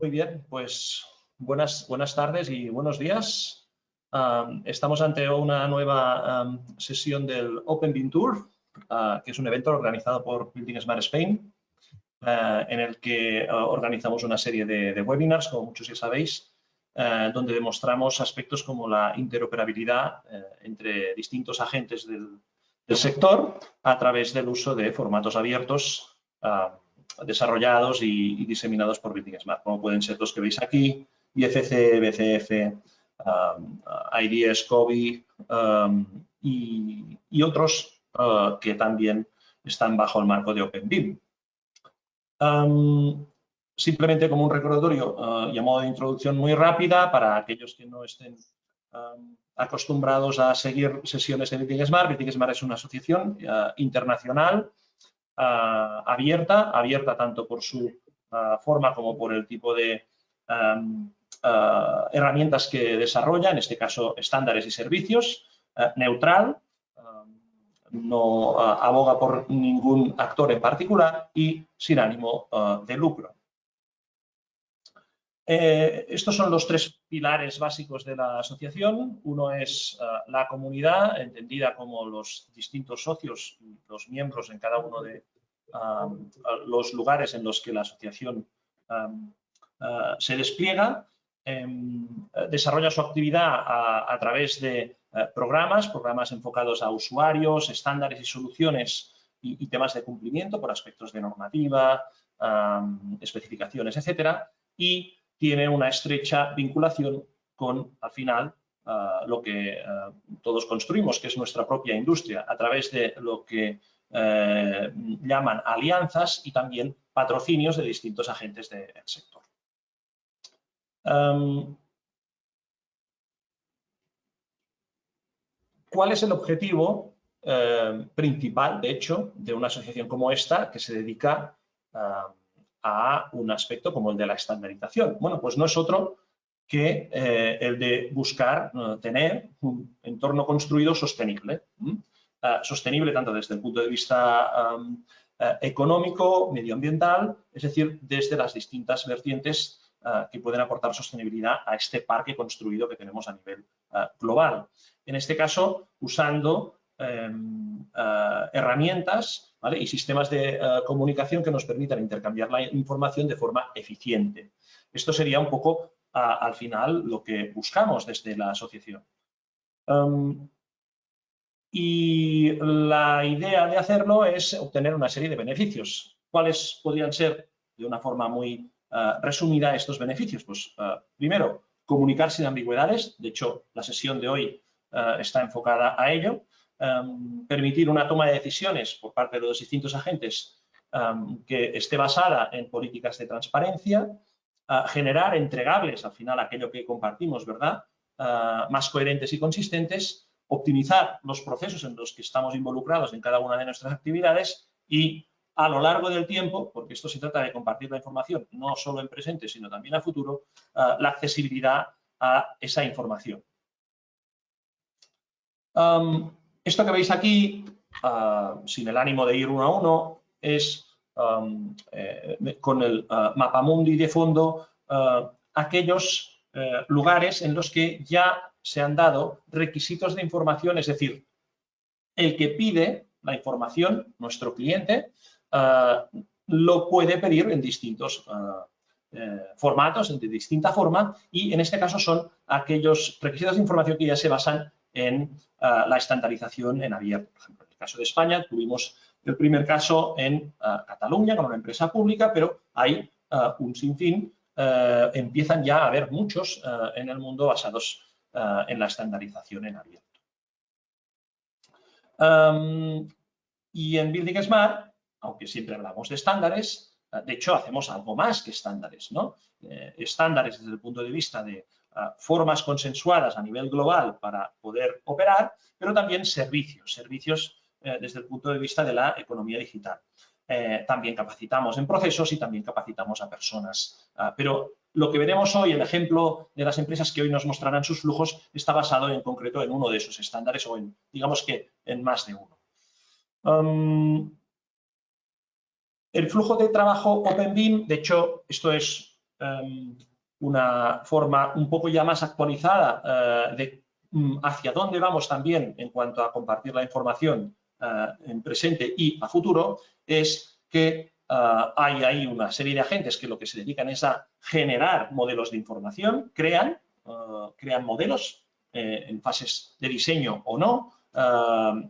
Muy bien, pues buenas tardes y buenos días. Estamos ante una nueva sesión del Open BIM Tour, que es un evento organizado por Building Smart Spain, en el que organizamos una serie de webinars, como muchos ya sabéis, donde demostramos aspectos como la interoperabilidad entre distintos agentes del sector a través del uso de formatos abiertos desarrollados y diseminados por Building Smart, como pueden ser los que veis aquí, IFC, BCF, IDS, COBI y otros que también están bajo el marco de Open BIM. Simplemente como un recordatorio y a modo de introducción muy rápida para aquellos que no estén acostumbrados a seguir sesiones de Building Smart. Building Smart es una asociación internacional abierta tanto por su forma como por el tipo de herramientas que desarrolla, en este caso estándares y servicios, neutral, no aboga por ningún actor en particular y sin ánimo de lucro. Estos son los tres pilares básicos de la asociación. Uno es la comunidad, entendida como los distintos socios, los miembros en cada uno de los lugares en los que la asociación se despliega. Desarrolla su actividad a través de programas enfocados a usuarios, estándares y soluciones y temas de cumplimiento por aspectos de normativa, especificaciones, etcétera, y tiene una estrecha vinculación con, al final, lo que todos construimos, que es nuestra propia industria, a través de lo que llaman alianzas y también patrocinios de distintos agentes del sector. ¿Cuál es el objetivo principal, de hecho, de una asociación como esta que se dedica a un aspecto como el de la estandarización? Bueno, pues no es otro que el de buscar tener un entorno construido sostenible. Sostenible tanto desde el punto de vista económico, medioambiental, es decir, desde las distintas vertientes que pueden aportar sostenibilidad a este parque construido que tenemos a nivel global. En este caso, usando herramientas, ¿vale?, y sistemas de comunicación que nos permitan intercambiar la información de forma eficiente. Esto sería un poco, al final, lo que buscamos desde la asociación. Y la idea de hacerlo es obtener una serie de beneficios. ¿Cuáles podrían ser, de una forma muy resumida, estos beneficios? Pues, primero, comunicar sin ambigüedades. De hecho, la sesión de hoy está enfocada a ello. Permitir una toma de decisiones por parte de los distintos agentes que esté basada en políticas de transparencia. Generar entregables, al final, aquello que compartimos, ¿verdad?, más coherentes y consistentes. Optimizar los procesos en los que estamos involucrados en cada una de nuestras actividades y, a lo largo del tiempo, porque esto se trata de compartir la información no solo en presente, sino también a futuro, la accesibilidad a esa información. Esto que veis aquí, sin el ánimo de ir uno a uno, es con el mapamundi de fondo aquellos lugares en los que ya se han dado requisitos de información, es decir, el que pide la información, nuestro cliente, lo puede pedir en distintos formatos, de distinta forma, y en este caso son aquellos requisitos de información que ya se basan en la estandarización en abierto. Por ejemplo, en el caso de España tuvimos el primer caso en Cataluña con una empresa pública, pero hay un sinfín, empiezan ya a haber muchos en el mundo basados en la estandarización en abierto. Y en Building Smart, aunque siempre hablamos de estándares, de hecho hacemos algo más que estándares, ¿no? Estándares desde el punto de vista de formas consensuadas a nivel global para poder operar, pero también servicios desde el punto de vista de la economía digital. También capacitamos en procesos y también capacitamos a personas. Pero lo que veremos hoy, el ejemplo de las empresas que hoy nos mostrarán sus flujos, está basado en concreto en uno de esos estándares o en, digamos que, en más de uno. El flujo de trabajo Open BIM, de hecho, esto es una forma un poco ya más actualizada de hacia dónde vamos también en cuanto a compartir la información en presente y a futuro, es que hay ahí una serie de agentes que lo que se dedican es a generar modelos de información, crean modelos en fases de diseño o no.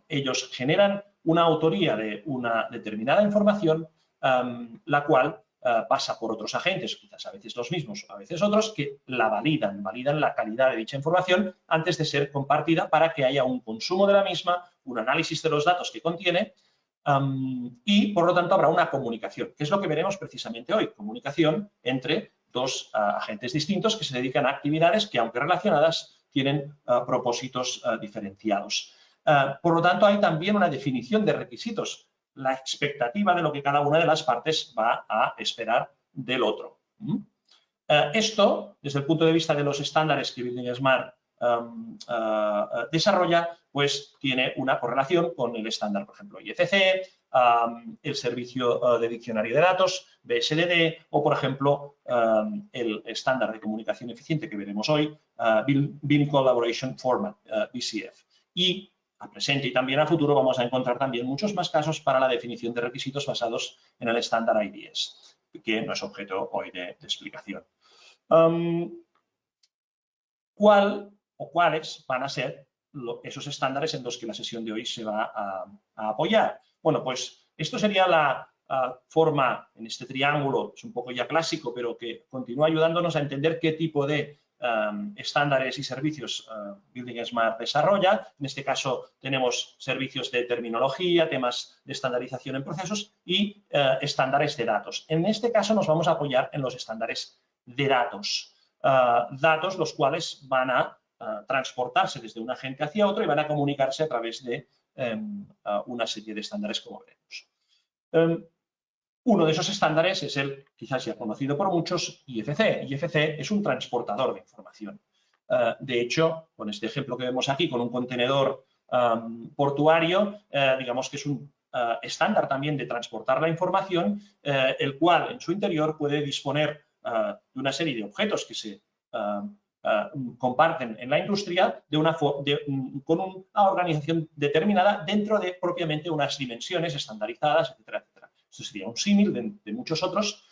Ellos generan una autoría de una determinada información, la cual pasa por otros agentes, quizás a veces los mismos, a veces otros, que la validan la calidad de dicha información antes de ser compartida para que haya un consumo de la misma, un análisis de los datos que contiene y, por lo tanto, habrá una comunicación, que es lo que veremos precisamente hoy, comunicación entre dos agentes distintos que se dedican a actividades que, aunque relacionadas, tienen propósitos diferenciados. Por lo tanto, hay también una definición de requisitos, la expectativa de lo que cada una de las partes va a esperar del otro. Esto, desde el punto de vista de los estándares que Building Smart desarrolla, pues tiene una correlación con el estándar, por ejemplo, IECC, el servicio de diccionario de datos, BSDD, o, por ejemplo, el estándar de comunicación eficiente que veremos hoy, BIM Collaboration Format, BCF. Y a presente y también a futuro vamos a encontrar también muchos más casos para la definición de requisitos basados en el estándar IDS, que no es objeto hoy de explicación. ¿Cuáles van a ser esos estándares en los que la sesión de hoy se va a apoyar? Bueno, pues esto sería la forma en este triángulo, es un poco ya clásico, pero que continúa ayudándonos a entender qué tipo de estándares y servicios Building Smart desarrolla. En este caso tenemos servicios de terminología, temas de estandarización en procesos y estándares de datos. En este caso nos vamos a apoyar en los estándares de datos. Datos los cuales van a transportarse desde un agente hacia otro y van a comunicarse a través de una serie de estándares, como veremos. Uno de esos estándares es el, quizás ya conocido por muchos, IFC. IFC es un transportador de información. De hecho, con este ejemplo que vemos aquí, con un contenedor portuario, digamos que es un estándar también de transportar la información, el cual en su interior puede disponer de una serie de objetos que se comparten en la industria con una organización determinada dentro de propiamente unas dimensiones estandarizadas, etcétera, etcétera. Esto sería un símil de muchos otros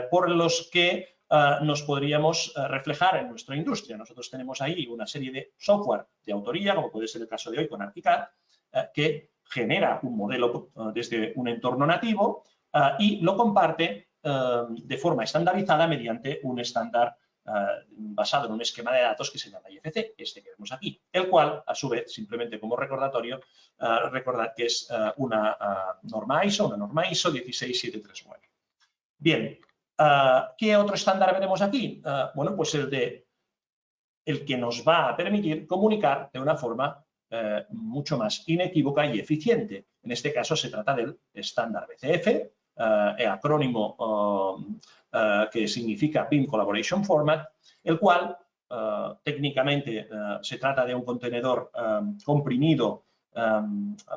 por los que nos podríamos reflejar en nuestra industria. Nosotros tenemos ahí una serie de software de autoría, como puede ser el caso de hoy con ArchiCAD, que genera un modelo desde un entorno nativo y lo comparte de forma estandarizada mediante un estándar basado en un esquema de datos que se llama IFC, este que vemos aquí, el cual, a su vez, simplemente como recordatorio, recordad que es una norma ISO 16739. Bien, ¿qué otro estándar veremos aquí? Bueno, pues el que nos va a permitir comunicar de una forma mucho más inequívoca y eficiente. En este caso se trata del estándar BCF, acrónimo que significa BIM Collaboration Format, el cual técnicamente se trata de un contenedor comprimido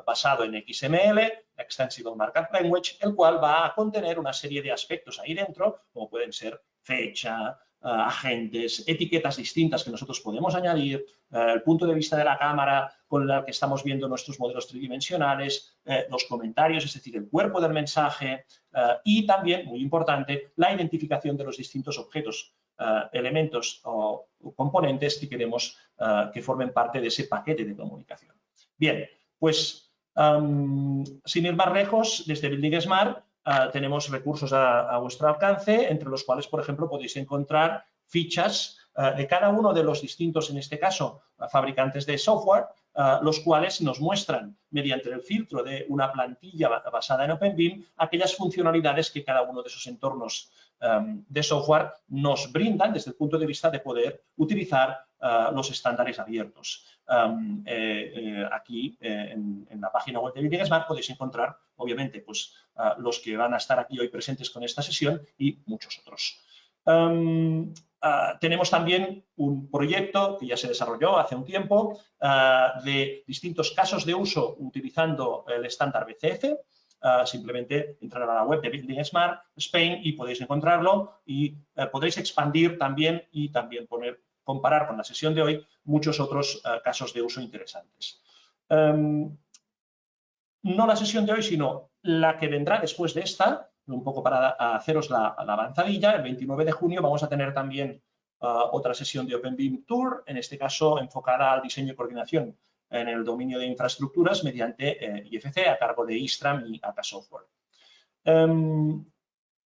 basado en XML, Extensible Markup Language, el cual va a contener una serie de aspectos ahí dentro, como pueden ser fecha, agentes, etiquetas distintas que nosotros podemos añadir, el punto de vista de la cámara con el que estamos viendo nuestros modelos tridimensionales, los comentarios, es decir, el cuerpo del mensaje y también, muy importante, la identificación de los distintos objetos, elementos o componentes que queremos que formen parte de ese paquete de comunicación. Bien, pues sin ir más lejos, desde Building Smart tenemos recursos a vuestro alcance, entre los cuales, por ejemplo, podéis encontrar fichas de cada uno de los distintos, en este caso, fabricantes de software, los cuales nos muestran, mediante el filtro de una plantilla basada en OpenBIM, aquellas funcionalidades que cada uno de esos entornos de software nos brindan desde el punto de vista de poder utilizar los estándares abiertos. Aquí, en la página web de Building Smart, podéis encontrar, obviamente, pues, los que van a estar aquí hoy presentes con esta sesión y muchos otros. Tenemos también un proyecto que ya se desarrolló hace un tiempo de distintos casos de uso utilizando el estándar BCF, simplemente entrar a la web de Building Smart Spain y podéis encontrarlo y podréis expandir también y también comparar con la sesión de hoy muchos otros casos de uso interesantes. No la sesión de hoy, sino la que vendrá después de esta, un poco para haceros la avanzadilla. El 29 de junio vamos a tener también otra sesión de OpenBIM Tour, en este caso enfocada al diseño y coordinación en el dominio de infraestructuras mediante IFC a cargo de Istram y ATA Software.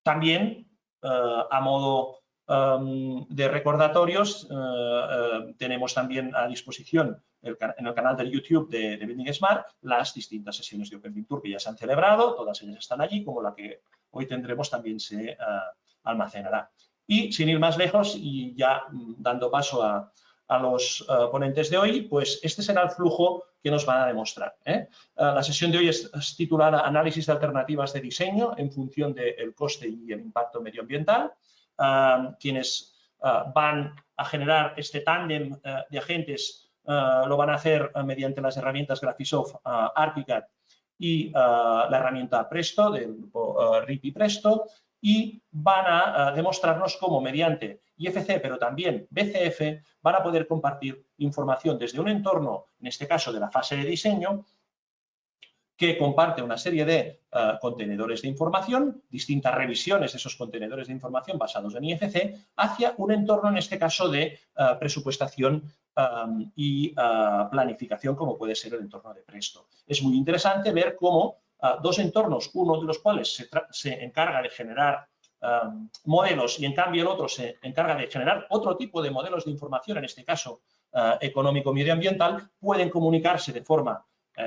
También, a modo de recordatorios, tenemos también a disposición en el canal de YouTube de Building Smart las distintas sesiones de OpenBIM Tour que ya se han celebrado, todas ellas están allí, como la que hoy tendremos también se almacenará. Y sin ir más lejos y ya dando paso a los ponentes de hoy, pues este será el flujo que nos van a demostrar. La sesión de hoy es titulada Análisis de alternativas de diseño en función del coste y el impacto medioambiental. Quienes van a generar este tándem de agentes lo van a hacer mediante las herramientas Graphisoft, Archicad y la herramienta Presto del grupo RIP y Presto, y van a demostrarnos cómo mediante IFC, pero también BCF, van a poder compartir información desde un entorno, en este caso de la fase de diseño, que comparte una serie de contenedores de información, distintas revisiones de esos contenedores de información basados en IFC, hacia un entorno, en este caso, de presupuestación y planificación, como puede ser el entorno de Presto. Es muy interesante ver cómo dos entornos, uno de los cuales se encarga de generar modelos y, en cambio, el otro se encarga de generar otro tipo de modelos de información, en este caso económico-medioambiental, pueden comunicarse de forma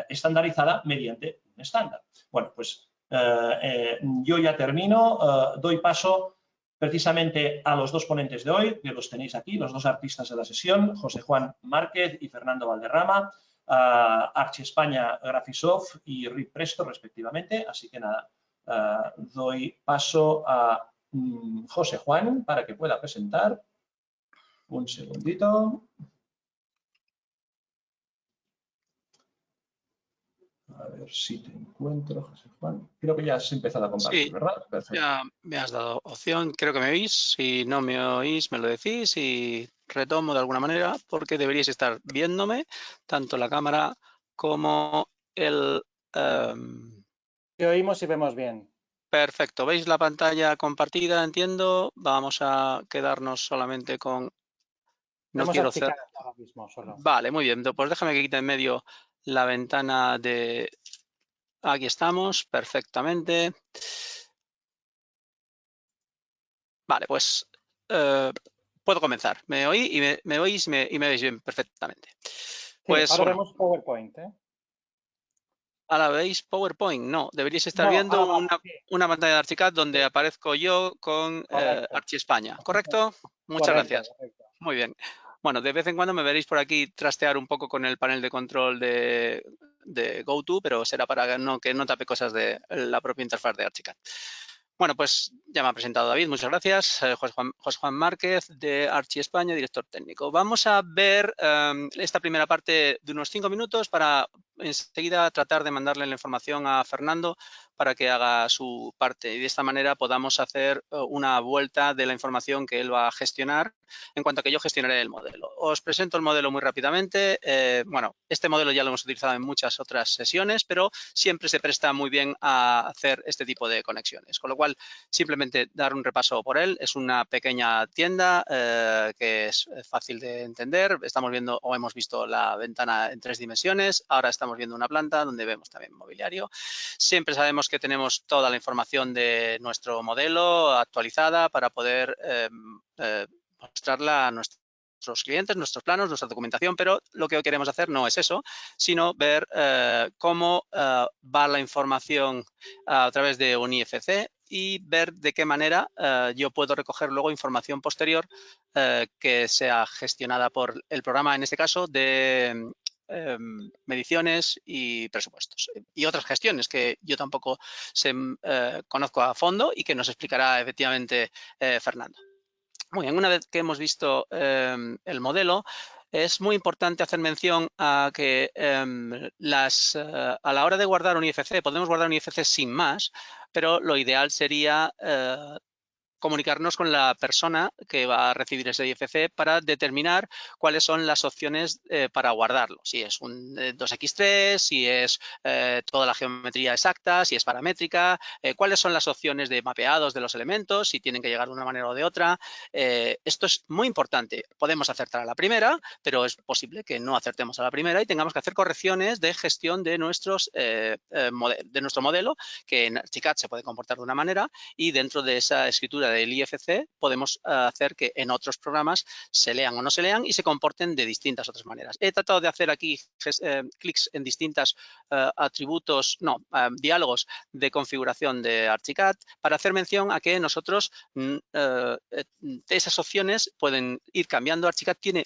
estandarizada mediante un estándar. Bueno, pues yo ya termino, doy paso precisamente a los dos ponentes de hoy, que los tenéis aquí, los dos artistas de la sesión, José Juan Márquez y Fernando Valderrama, Archi España, Graphisoft y RIP Presto, respectivamente. Así que nada, doy paso a José Juan para que pueda presentar. Un segundito. A ver si te encuentro, José Juan. Creo que ya has empezado a compartir, Sí, ¿verdad? Perfecto. ya me has dado opción. Creo que me oís. Si no me oís, me lo decís y retomo de alguna manera porque deberíais estar viéndome tanto la cámara como el... Te oímos y vemos bien. Perfecto. ¿Veis la pantalla compartida? Entiendo. Vamos a quedarnos solamente con... No quiero hacer... ahora mismo solo. Vale, muy bien. Pues déjame que quite en medio la ventana de... Aquí estamos, perfectamente. Vale, pues puedo comenzar. Me oí y me oís y me veis bien perfectamente. Pues sí, ahora vemos PowerPoint, ¿eh? Ahora veis PowerPoint. No, deberíais estar No, viendo sí. una pantalla de Archicad donde Sí. aparezco yo con Archi España. ¿Correcto? Muchas gracias. Correcto. Muy bien. Bueno, de vez en cuando me veréis por aquí trastear un poco con el panel de control de GoTo, pero será para que no tape cosas de la propia interfaz de Archicad. Bueno, pues ya me ha presentado David, muchas gracias. José Juan Márquez, de Archi España, director técnico. Vamos a ver esta primera parte de unos 5 minutos para enseguida tratar de mandarle la información a Fernando para que haga su parte y de esta manera podamos hacer una vuelta de la información que él va a gestionar en cuanto a que yo gestionaré el modelo. Os presento el modelo muy rápidamente. Bueno, este modelo ya lo hemos utilizado en muchas otras sesiones, pero siempre se presta muy bien a hacer este tipo de conexiones, con lo cual simplemente dar un repaso por él. Es una pequeña tienda que es fácil de entender. Estamos viendo o hemos visto la ventana en 3 dimensiones. Ahora estamos viendo una planta donde vemos también mobiliario. Siempre sabemos que tenemos toda la información de nuestro modelo actualizada para poder mostrarla a nuestros clientes, nuestros planos, nuestra documentación, pero lo que hoy queremos hacer no es eso, sino ver cómo va la información a través de un IFC y ver de qué manera yo puedo recoger luego información posterior que sea gestionada por el programa, en este caso, de mediciones y presupuestos y otras gestiones que yo tampoco conozco a fondo y que nos explicará efectivamente Fernando. Muy bien, una vez que hemos visto el modelo, es muy importante hacer mención a que a la hora de guardar un IFC, podemos guardar un IFC sin más, pero lo ideal sería comunicarnos con la persona que va a recibir ese IFC para determinar cuáles son las opciones para guardarlo. Si es un 2x3, si es toda la geometría exacta, si es paramétrica, cuáles son las opciones de mapeados de los elementos, si tienen que llegar de una manera o de otra. Esto es muy importante. Podemos acertar a la primera, pero es posible que no acertemos a la primera y tengamos que hacer correcciones de gestión de nuestro modelo, que en Archicad se puede comportar de una manera y dentro de esa escritura del IFC podemos hacer que en otros programas se lean o no se lean y se comporten de distintas otras maneras. He tratado de hacer aquí clics en distintos diálogos de configuración de Archicad para hacer mención a que nosotros esas opciones pueden ir cambiando. Archicad tiene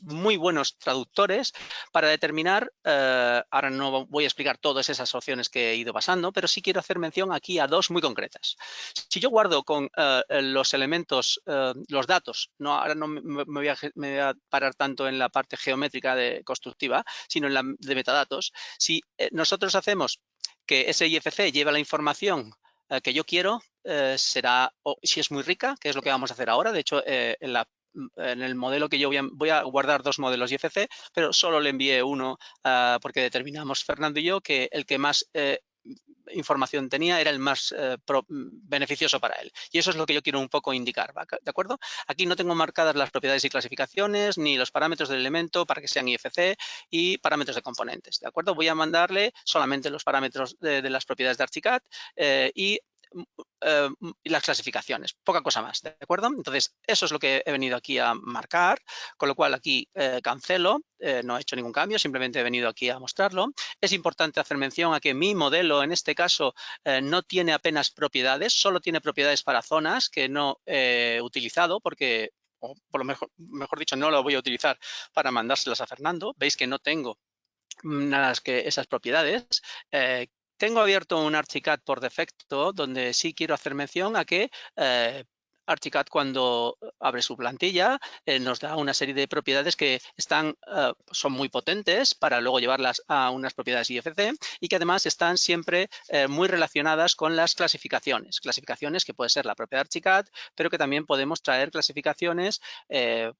muy buenos traductores para determinar, ahora no voy a explicar todas esas opciones que he ido pasando, pero sí quiero hacer mención aquí a dos muy concretas. Si yo guardo con los elementos, los datos, ahora no me voy a parar tanto en la parte geométrica constructiva, sino en la de metadatos. Si nosotros hacemos que ese IFC lleve la información que yo quiero, será, si es muy rica, que es lo que vamos a hacer ahora, de hecho, en el modelo que yo voy a guardar dos modelos IFC, pero solo le envié uno porque determinamos, Fernando y yo, que el que más información tenía era el más beneficioso para él. Y eso es lo que yo quiero un poco indicar, ¿de acuerdo? Aquí no tengo marcadas las propiedades y clasificaciones, ni los parámetros del elemento para que sean IFC y parámetros de componentes, ¿de acuerdo? Voy a mandarle solamente los parámetros de las propiedades de Archicad y las clasificaciones, poca cosa más, ¿de acuerdo? Entonces, eso es lo que he venido aquí a marcar, con lo cual aquí cancelo, no he hecho ningún cambio, simplemente he venido aquí a mostrarlo. Es importante hacer mención a que mi modelo, en este caso, no tiene apenas propiedades, solo tiene propiedades para zonas que no he utilizado porque, o por lo mejor dicho, no lo voy a utilizar para mandárselas a Fernando. Veis que no tengo nada que esas propiedades. Tengo abierto un Archicad por defecto donde sí quiero hacer mención a que Archicad, cuando abre su plantilla, nos da una serie de propiedades que son muy potentes para luego llevarlas a unas propiedades IFC y que además están siempre muy relacionadas con las clasificaciones. Clasificaciones que puede ser la propia Archicad, pero que también podemos traer clasificaciones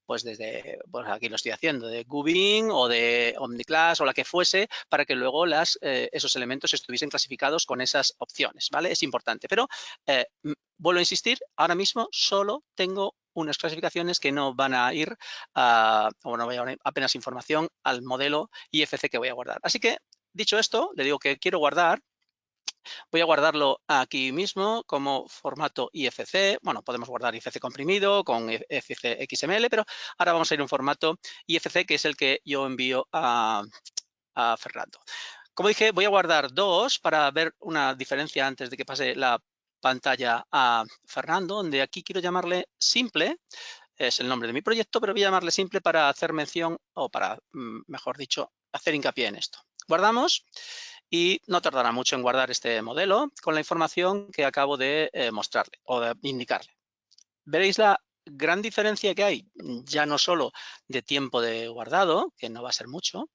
pues desde, pues aquí lo estoy haciendo, de Gubin o de OmniClass o la que fuese, para que luego esos elementos estuviesen clasificados con esas opciones, ¿vale? Es importante, pero vuelvo a insistir, ahora mismo solo tengo unas clasificaciones que no van a ir o no voy a apenas información al modelo IFC que voy a guardar. Así que, dicho esto, le digo que quiero guardar. Voy a guardarlo aquí mismo como formato IFC. Bueno, podemos guardar IFC comprimido con IFC XML, pero ahora vamos a ir a un formato IFC que es el que yo envío a Fernando. Como dije, voy a guardar dos para ver una diferencia antes de que pase la pantalla a Fernando, donde aquí quiero llamarle simple, es el nombre de mi proyecto, pero voy a llamarle simple para hacer mención o para, mejor dicho, hacer hincapié en esto. Guardamos y no tardará mucho en guardar este modelo con la información que acabo de mostrarle o de indicarle. Veréis la gran diferencia que hay, ya no solo de tiempo de guardado, que no va a ser mucho,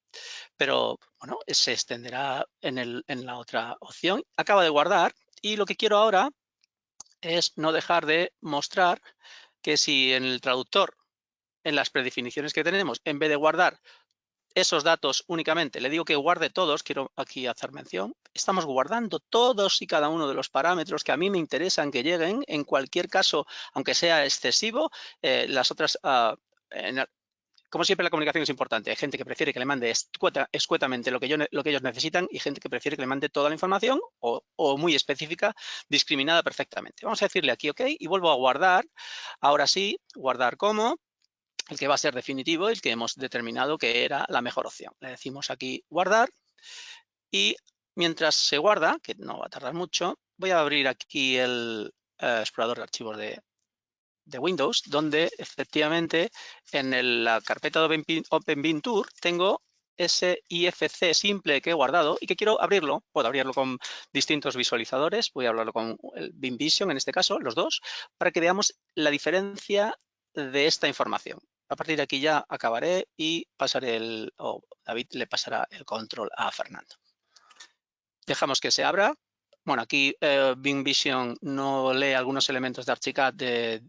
pero bueno, se extenderá en la otra opción. Acaba de guardar y lo que quiero ahora es no dejar de mostrar que si en el traductor, en las predefiniciones que tenemos, en vez de guardar esos datos únicamente, le digo que guarde todos, quiero aquí hacer mención, estamos guardando todos y cada uno de los parámetros que a mí me interesan que lleguen, en cualquier caso, aunque sea excesivo, las otras... como siempre, la comunicación es importante. Hay gente que prefiere que le mande escuetamente lo que ellos necesitan y gente que prefiere que le mande toda la información o muy específica, discriminada perfectamente. Vamos a decirle aquí OK y vuelvo a guardar. Ahora sí, guardar como, el que va a ser definitivo, el que hemos determinado que era la mejor opción. Le decimos aquí guardar y mientras se guarda, que no va a tardar mucho, voy a abrir aquí el explorador de archivos de Windows, donde efectivamente en la carpeta de OpenBean-Tour tengo ese IFC simple que he guardado y que quiero abrirlo. Puedo abrirlo con distintos visualizadores. Voy a hablarlo con el BeamVision, en este caso, los dos, para que veamos la diferencia de esta información. A partir de aquí ya acabaré y pasaré David le pasará el control a Fernando. Dejamos que se abra. Bueno, aquí Bing Vision no lee algunos elementos de Archicad que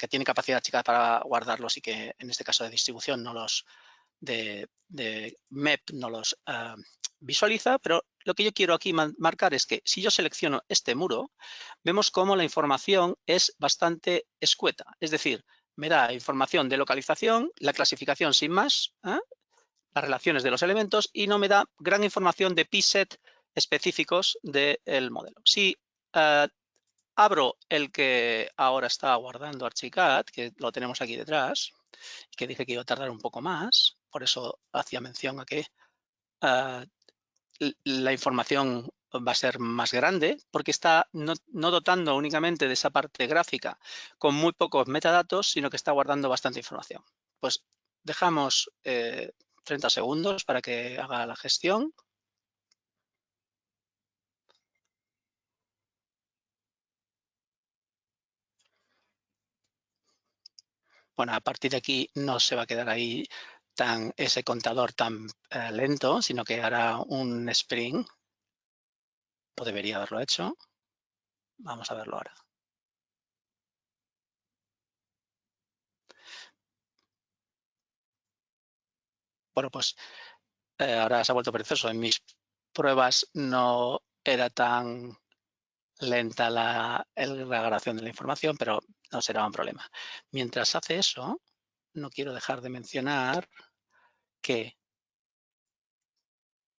tiene capacidad Archicad para guardarlos y que en este caso de distribución no los de MEP no los visualiza, pero lo que yo quiero aquí marcar es que si yo selecciono este muro, vemos cómo la información es bastante escueta, es decir, me da información de localización, la clasificación sin más, las relaciones de los elementos y no me da gran información de pset específicos del modelo. Si abro el que ahora está guardando Archicad, que lo tenemos aquí detrás, que dije que iba a tardar un poco más, por eso hacía mención a que la información va a ser más grande, porque está no dotando únicamente de esa parte gráfica con muy pocos metadatos, sino que está guardando bastante información. Pues dejamos 30 segundos para que haga la gestión. Bueno, a partir de aquí no se va a quedar ahí ese contador tan lento, sino que hará un sprint, o debería haberlo hecho. Vamos a verlo ahora. Bueno, pues ahora se ha vuelto perezoso. En mis pruebas no era tan lenta la grabación de la información, pero no será un problema. Mientras hace eso, no quiero dejar de mencionar que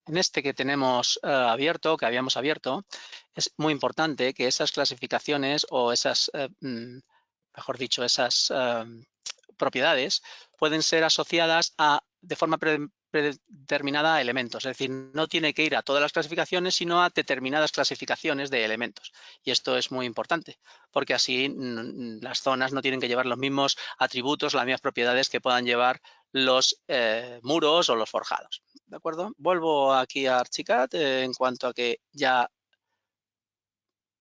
en este que tenemos abierto, que habíamos abierto, es muy importante que esas clasificaciones o esas, mejor dicho, esas propiedades pueden ser asociadas de forma predeterminada a elementos. Es decir, no tiene que ir a todas las clasificaciones, sino a determinadas clasificaciones de elementos. Y esto es muy importante, porque así las zonas no tienen que llevar los mismos atributos, las mismas propiedades que puedan llevar los muros o los forjados. ¿De acuerdo? Vuelvo aquí a Archicad en cuanto a que ya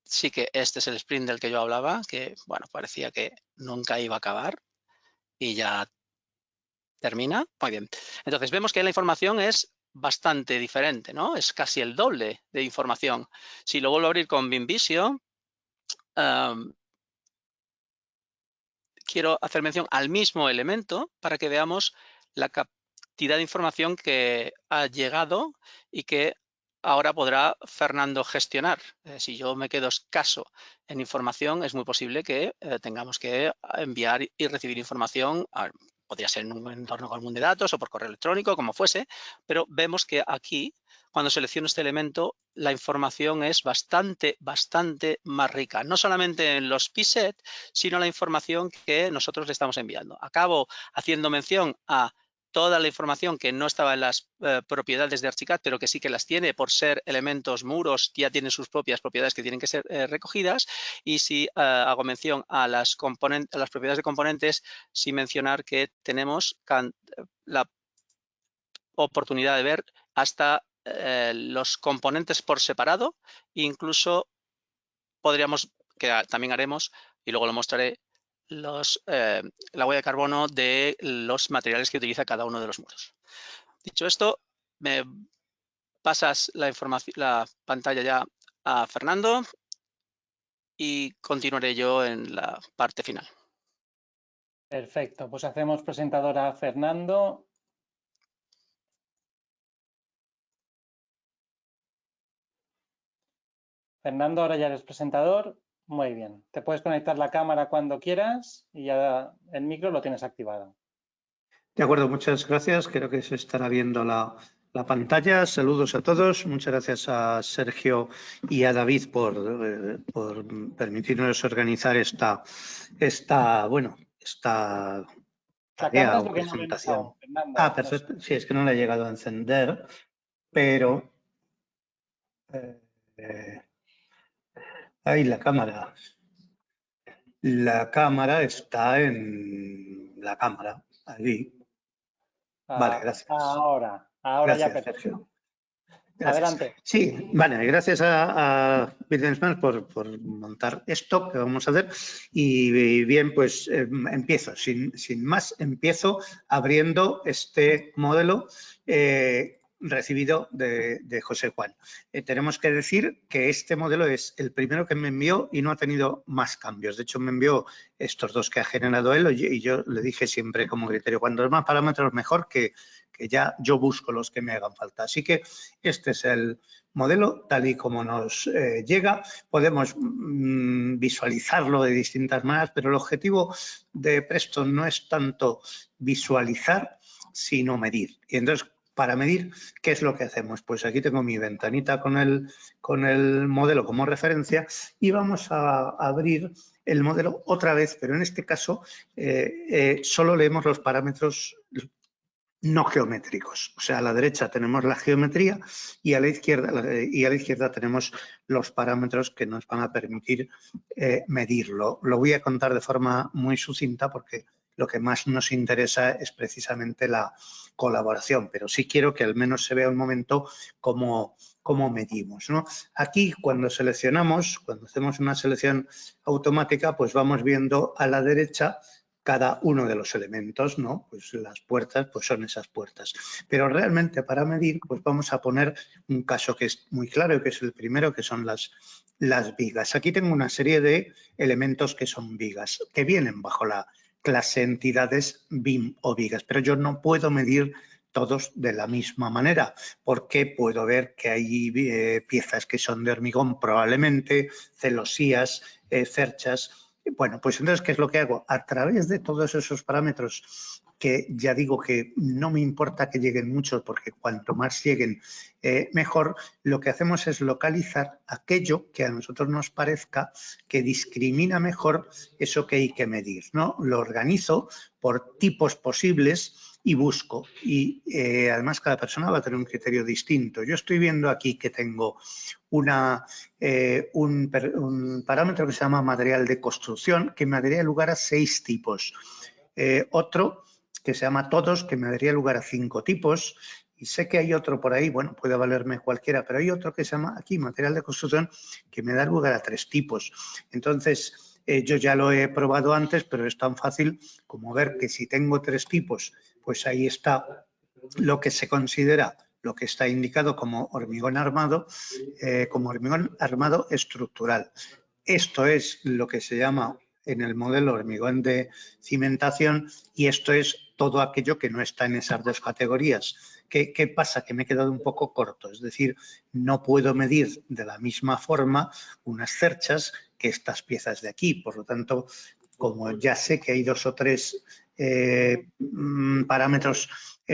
sí que este es el sprint del que yo hablaba, que bueno, parecía que nunca iba a acabar y ya termina. Muy bien. Entonces vemos que la información es bastante diferente, ¿no? Es casi el doble de información. Si lo vuelvo a abrir con BIMVisio, quiero hacer mención al mismo elemento para que veamos la cantidad de información que ha llegado y que ahora podrá Fernando gestionar. Si yo me quedo escaso en información, es muy posible que tengamos que enviar y recibir información, podría ser en un entorno común de datos o por correo electrónico, como fuese, pero vemos que aquí, cuando selecciono este elemento, la información es bastante más rica. No solamente en los pset, sino la información que nosotros le estamos enviando. Acabo haciendo mención a toda la información que no estaba en las propiedades de Archicad, pero que sí que las tiene por ser elementos muros, ya tienen sus propias propiedades que tienen que ser recogidas. Y si hago mención a las propiedades de componentes, sin mencionar que tenemos la oportunidad de ver hasta los componentes por separado, incluso podríamos, que también haremos, y luego lo mostraré, la huella de carbono de los materiales que utiliza cada uno de los muros. Dicho esto, me pasas la pantalla ya a Fernando y continuaré yo en la parte final. Perfecto, pues hacemos presentador a Fernando. Fernando, ahora ya eres presentador. Muy bien. Te puedes conectar la cámara cuando quieras y ya el micro lo tienes activado. De acuerdo, muchas gracias. Creo que se estará viendo la pantalla. Saludos a todos. Muchas gracias a Sergio y a David por permitirnos organizar esta tarea o presentación. Ah, perfecto. Sí, es que no la he llegado a encender, pero ahí la cámara. La cámara está en la cámara, allí. Vale, gracias. Ahora gracias, ya perfecto. Sergio. Gracias. Adelante. Sí, vale, gracias a Businessman por montar esto que vamos a hacer. Y bien, pues empiezo. Sin más, empiezo abriendo este modelo recibido de José Juan. Tenemos que decir que este modelo es el primero que me envió y no ha tenido más cambios. De hecho, me envió estos dos que ha generado él y yo le dije siempre como criterio, cuando hay más parámetros mejor que ya yo busco los que me hagan falta. Así que este es el modelo tal y como nos llega. Podemos visualizarlo de distintas maneras, pero el objetivo de Presto no es tanto visualizar, sino medir. Y entonces, para medir, ¿qué es lo que hacemos? Pues aquí tengo mi ventanita con el modelo como referencia y vamos a abrir el modelo otra vez, pero en este caso solo leemos los parámetros no geométricos. O sea, a la derecha tenemos la geometría y a la izquierda tenemos los parámetros que nos van a permitir medirlo. Lo voy a contar de forma muy sucinta porque lo que más nos interesa es precisamente la colaboración, pero sí quiero que al menos se vea un momento cómo medimos, ¿no? Aquí, cuando seleccionamos, cuando hacemos una selección automática, pues vamos viendo a la derecha cada uno de los elementos, ¿no? Pues las puertas, pues son esas puertas. Pero realmente para medir, pues vamos a poner un caso que es muy claro y que es el primero, que son las vigas. Aquí tengo una serie de elementos que son vigas, que vienen bajo la clase entidades BIM o vigas, pero yo no puedo medir todos de la misma manera, porque puedo ver que hay piezas que son de hormigón probablemente, celosías, cerchas. Bueno, pues entonces, ¿qué es lo que hago? A través de todos esos parámetros, que ya digo que no me importa que lleguen muchos, porque cuanto más lleguen, mejor, lo que hacemos es localizar aquello que a nosotros nos parezca que discrimina mejor eso que hay que medir, ¿no? Lo organizo por tipos posibles y busco. Y además cada persona va a tener un criterio distinto. Yo estoy viendo aquí que tengo un parámetro que se llama material de construcción, que me daría lugar a 6 tipos. Otro que se llama todos, que me daría lugar a 5 tipos. Y sé que hay otro por ahí, bueno, puede valerme cualquiera, pero hay otro que se llama aquí material de construcción, que me da lugar a 3 tipos. Entonces, yo ya lo he probado antes, pero es tan fácil como ver que si tengo 3 tipos, pues ahí está lo que se considera, lo que está indicado como hormigón armado estructural. Esto es lo que se llama en el modelo hormigón de cimentación y esto es todo aquello que no está en esas dos categorías. ¿Qué pasa? Que me he quedado un poco corto, es decir, no puedo medir de la misma forma unas cerchas que estas piezas de aquí. Por lo tanto, como ya sé que hay 2 o 3 parámetros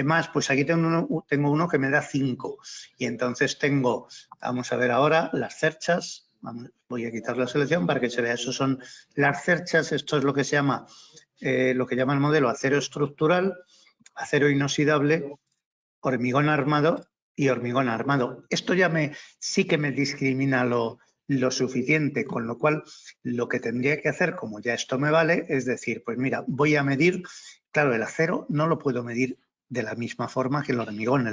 más, pues aquí tengo uno que me da 5 y entonces tengo, vamos a ver ahora, las cerchas. Voy a quitar la selección para que se vea. Eso son las cerchas. Esto es lo que se llama, lo que llama el modelo acero estructural, acero inoxidable, hormigón armado y hormigón armado. Esto ya sí que me discrimina lo suficiente, con lo cual lo que tendría que hacer, como ya esto me vale, es decir, pues mira, voy a medir, claro, el acero no lo puedo medir de la misma forma que el hormigón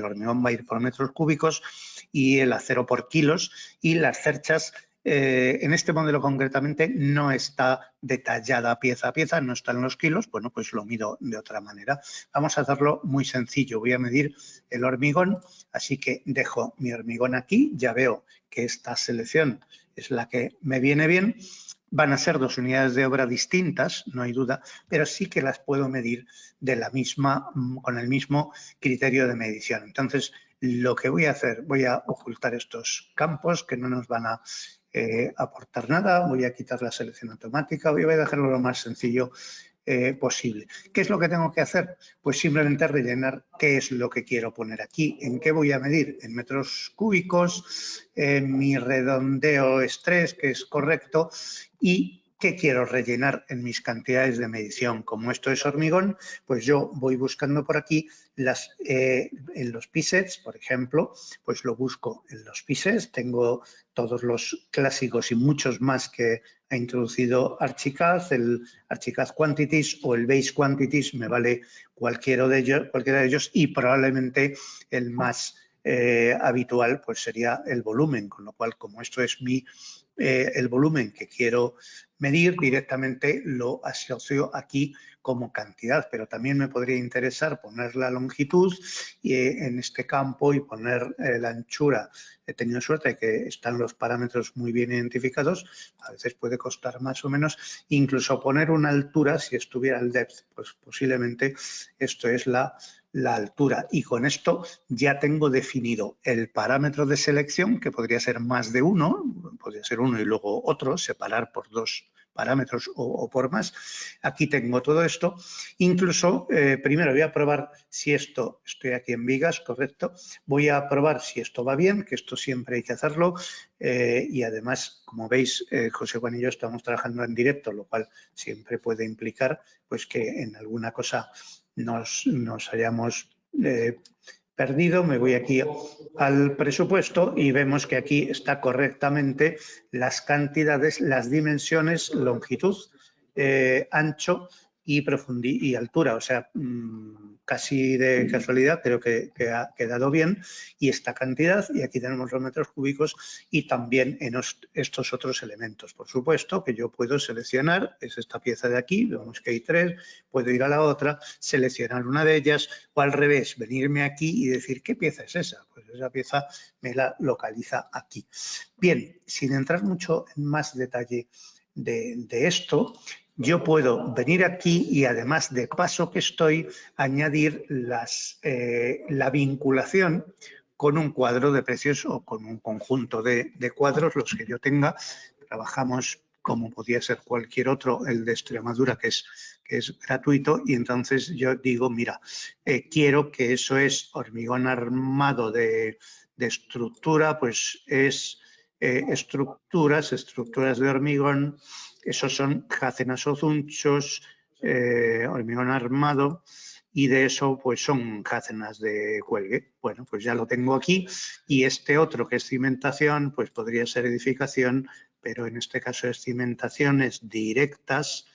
va a ir por metros cúbicos y el acero por kilos y las cerchas. En este modelo concretamente no está detallada pieza a pieza, no están los kilos, bueno, pues lo mido de otra manera. Vamos a hacerlo muy sencillo, voy a medir el hormigón, así que dejo mi hormigón aquí, ya veo que esta selección es la que me viene bien. Van a ser 2 unidades de obra distintas, no hay duda, pero sí que las puedo medir de la misma, con el mismo criterio de medición. Entonces, lo que voy a hacer, voy a ocultar estos campos que no nos van a aportar nada, voy a quitar la selección automática, voy a dejarlo lo más sencillo posible. ¿Qué es lo que tengo que hacer? Pues simplemente rellenar qué es lo que quiero poner aquí, en qué voy a medir, en metros cúbicos, mi redondeo es 3, que es correcto, y qué quiero rellenar en mis cantidades de medición. Como esto es hormigón, pues yo voy buscando por aquí en los píxeles, por ejemplo, pues lo busco en los píxeles. Tengo todos los clásicos y muchos más que ha introducido Archicad, el Archicad Quantities o el Base Quantities, me vale cualquiera de ellos y probablemente el más habitual, pues sería el volumen, con lo cual, como esto es el volumen que quiero medir, directamente lo asocio aquí como cantidad, pero también me podría interesar poner la longitud en este campo y poner la anchura. He tenido suerte de que están los parámetros muy bien identificados, a veces puede costar más o menos, incluso poner una altura, si estuviera el depth, pues posiblemente esto es la altura, y con esto ya tengo definido el parámetro de selección, que podría ser más de uno, podría ser uno y luego otro, separar por dos parámetros o por más. Aquí tengo todo esto. Incluso, primero voy a probar si esto, estoy aquí en vigas, correcto, voy a probar si esto va bien, que esto siempre hay que hacerlo, y además, como veis, José Juan y yo estamos trabajando en directo, lo cual siempre puede implicar pues que en alguna cosa nos hayamos perdido. Me voy aquí al presupuesto y vemos que aquí está correctamente las cantidades, las dimensiones, longitud, ancho y altura. O sea, casi de casualidad creo que ha quedado bien. Y esta cantidad, y aquí tenemos los metros cúbicos y también en estos otros elementos. Por supuesto que yo puedo seleccionar, es esta pieza de aquí, vemos que hay tres, puedo ir a la otra, seleccionar una de ellas o al revés, venirme aquí y decir, ¿qué pieza es esa? Pues esa pieza me la localiza aquí. Bien, sin entrar mucho en más detalle de esto, yo puedo venir aquí y además de paso que estoy, añadir la vinculación con un cuadro de precios o con un conjunto de cuadros, los que yo tenga. Trabajamos como podía ser cualquier otro, el de Extremadura, que es gratuito, y entonces yo digo, mira, quiero que eso es hormigón armado de estructura, pues es estructuras de hormigón, esos son jácenas o zunchos, hormigón armado, y de eso pues son jácenas de cuelgue. Bueno, pues ya lo tengo aquí, y este otro que es cimentación, pues podría ser edificación, pero en este caso es cimentaciones directas,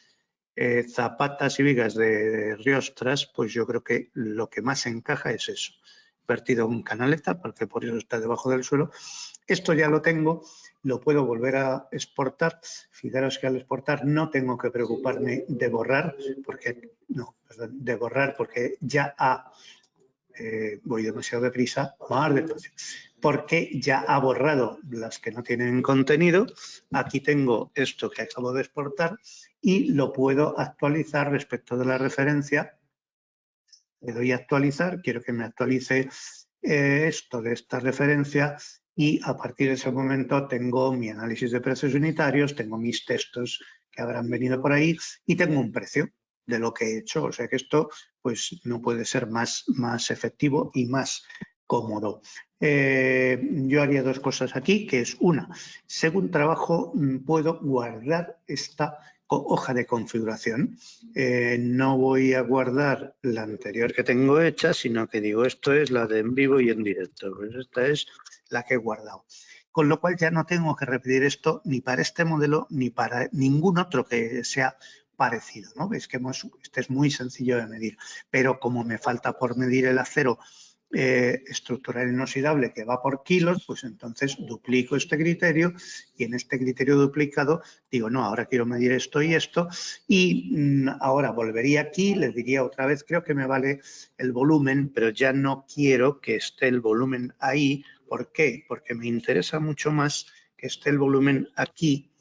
zapatas y vigas de riostras, pues yo creo que lo que más encaja es eso. Vertido en canaleta, porque por eso está debajo del suelo. Esto ya lo tengo, lo puedo volver a exportar. Fijaros que al exportar no tengo que preocuparme de borrar, porque ya voy demasiado deprisa, más despacio, porque ya ha borrado las que no tienen contenido. Aquí tengo esto que acabo de exportar y lo puedo actualizar respecto de la referencia. Le doy a actualizar, quiero que me actualice esto de esta referencia, y a partir de ese momento tengo mi análisis de precios unitarios, tengo mis textos que habrán venido por ahí y tengo un precio de lo que he hecho. O sea que esto pues no puede ser más efectivo y más cómodo. Yo haría dos cosas aquí, que es una, según trabajo puedo guardar esta hoja de configuración. No voy a guardar la anterior que tengo hecha, sino que digo, esto es la de en vivo y en directo. Pues esta es la que he guardado. Con lo cual ya no tengo que repetir esto ni para este modelo ni para ningún otro que sea parecido, ¿no? Veis que este es muy sencillo de medir, pero como me falta por medir el acero estructural inoxidable que va por kilos, pues entonces duplico este criterio y en este criterio duplicado digo, no, ahora quiero medir esto y esto, y ahora volvería aquí, les diría otra vez, creo que me vale el volumen, pero ya no quiero que esté el volumen ahí. ¿Por qué? Porque me interesa mucho más que esté el volumen aquí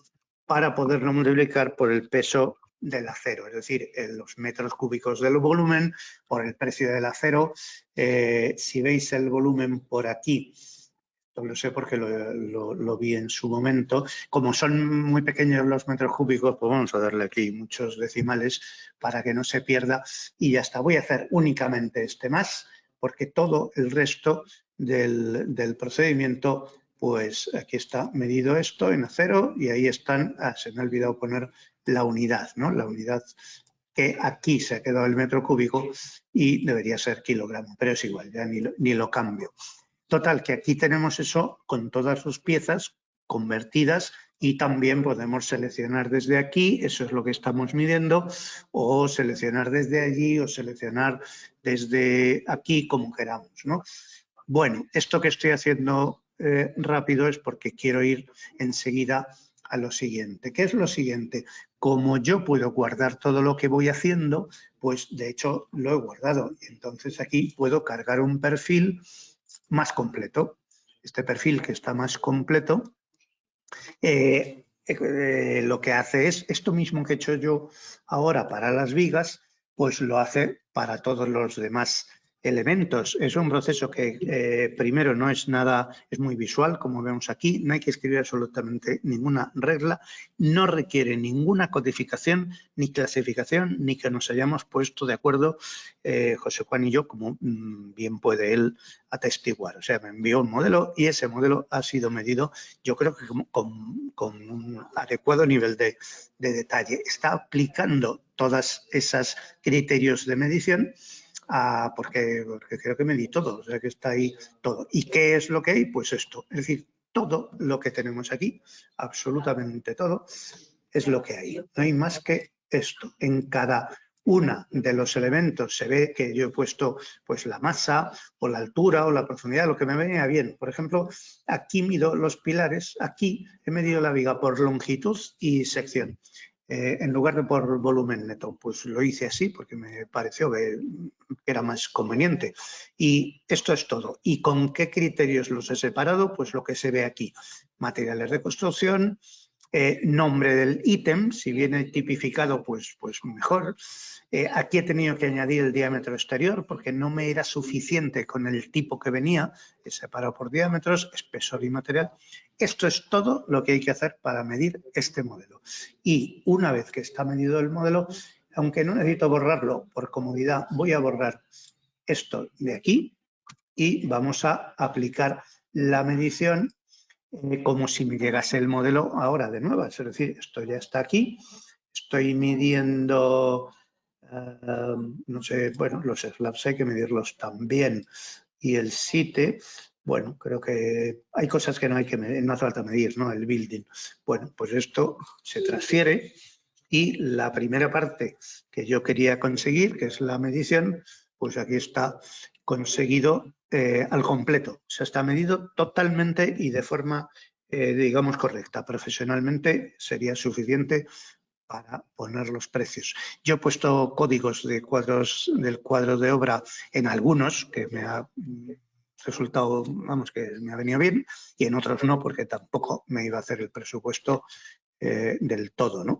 para poderlo multiplicar por el peso del acero, es decir, los metros cúbicos del volumen por el precio del acero. Si veis el volumen por aquí, lo sé porque lo vi en su momento, como son muy pequeños los metros cúbicos, pues vamos a darle aquí muchos decimales para que no se pierda y ya está. Voy a hacer únicamente este más, porque todo el resto del procedimiento, pues aquí está medido esto en acero y ahí están, se me ha olvidado poner la unidad, ¿no? La unidad que aquí se ha quedado el metro cúbico y debería ser kilogramo, pero es igual, ya ni lo cambio. Total, que aquí tenemos eso con todas sus piezas convertidas y también podemos seleccionar desde aquí, eso es lo que estamos midiendo, o seleccionar desde allí o seleccionar desde aquí como queramos, ¿no? Bueno, esto que estoy haciendo rápido es porque quiero ir enseguida a lo siguiente. ¿Qué es lo siguiente? Como yo puedo guardar todo lo que voy haciendo, pues de hecho lo he guardado. Entonces aquí puedo cargar un perfil más completo. Este perfil que está más completo lo que hace es esto mismo que he hecho yo ahora para las vigas, pues lo hace para todos los demás elementos. Es un proceso que primero no es nada, es muy visual, como vemos aquí, no hay que escribir absolutamente ninguna regla, no requiere ninguna codificación, ni clasificación, ni que nos hayamos puesto de acuerdo José Juan y yo, como bien puede él atestiguar. O sea, me envió un modelo y ese modelo ha sido medido, yo creo que con un adecuado nivel de detalle. Está aplicando todas esas criterios de medición porque creo que medí todo, o sea que está ahí todo. ¿Y qué es lo que hay? Pues esto, es decir, todo lo que tenemos aquí, absolutamente todo, es lo que hay. No hay más que esto. En cada uno de los elementos se ve que yo he puesto pues la masa o la altura o la profundidad, lo que me venía bien. Por ejemplo, aquí mido los pilares, aquí he medido la viga por longitud y sección. En lugar de por volumen neto, pues lo hice así porque me pareció que era más conveniente. Y esto es todo. ¿Y con qué criterios los he separado? Pues lo que se ve aquí. Materiales de construcción, nombre del ítem, si viene tipificado, pues mejor. Aquí he tenido que añadir el diámetro exterior porque no me era suficiente con el tipo que venía, he separado por diámetros, espesor y material. Esto es todo lo que hay que hacer para medir este modelo. Y una vez que está medido el modelo, aunque no necesito borrarlo por comodidad, voy a borrar esto de aquí y vamos a aplicar la medición como si me llegase el modelo ahora de nuevas. Es decir, esto ya está aquí, estoy midiendo, no sé, bueno, los slabs hay que medirlos también y el site, bueno, creo que hay cosas que no hay que medir, no hace falta medir, ¿no? El building. Bueno, pues esto se transfiere y la primera parte que yo quería conseguir, que es la medición, pues aquí está conseguido al completo. Se está medido totalmente y de forma, digamos, correcta. Profesionalmente sería suficiente para poner los precios. Yo he puesto códigos de cuadros del cuadro de obra en algunos, que me ha resultado, vamos, que me ha venido bien, y en otros no, porque tampoco me iba a hacer el presupuesto del todo, ¿no?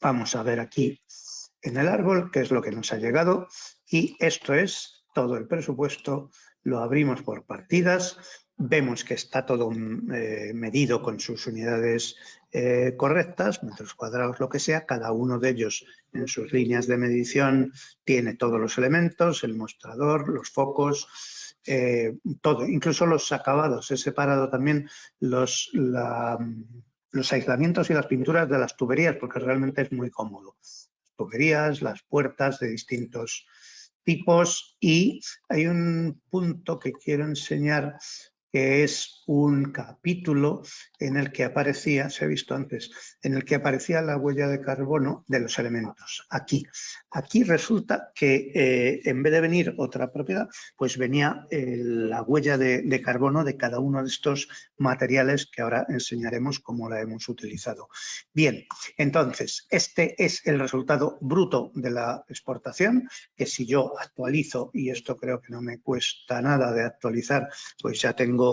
Vamos a ver aquí en el árbol qué es lo que nos ha llegado y esto es todo el presupuesto. Lo abrimos por partidas, vemos que está todo medido con sus unidades correctas, metros cuadrados, lo que sea. Cada uno de ellos en sus líneas de medición tiene todos los elementos, el mostrador, los focos, todo, incluso los acabados. He separado también los aislamientos y las pinturas de las tuberías, porque realmente es muy cómodo. Tuberías, las puertas de distintos tipos y hay un punto que quiero enseñar que es un capítulo en el que aparecía, se ha visto antes, en el que aparecía la huella de carbono de los elementos. Aquí resulta que en vez de venir otra propiedad, pues venía la huella de carbono de cada uno de estos materiales que ahora enseñaremos cómo la hemos utilizado. Bien, entonces, este es el resultado bruto de la exportación, que si yo actualizo, y esto creo que no me cuesta nada de actualizar, pues ya tengo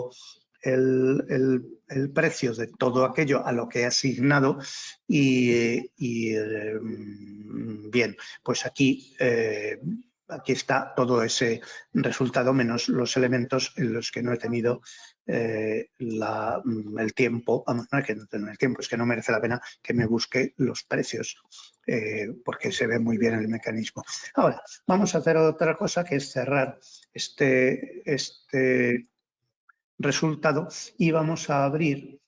el precio de todo aquello a lo que he asignado y bien, pues aquí está todo ese resultado menos los elementos en los que no he tenido el tiempo, vamos, no es que no tengo el tiempo, es que no merece la pena que me busque los precios porque se ve muy bien el mecanismo. Ahora, vamos a hacer otra cosa que es cerrar este resultado y vamos a abrir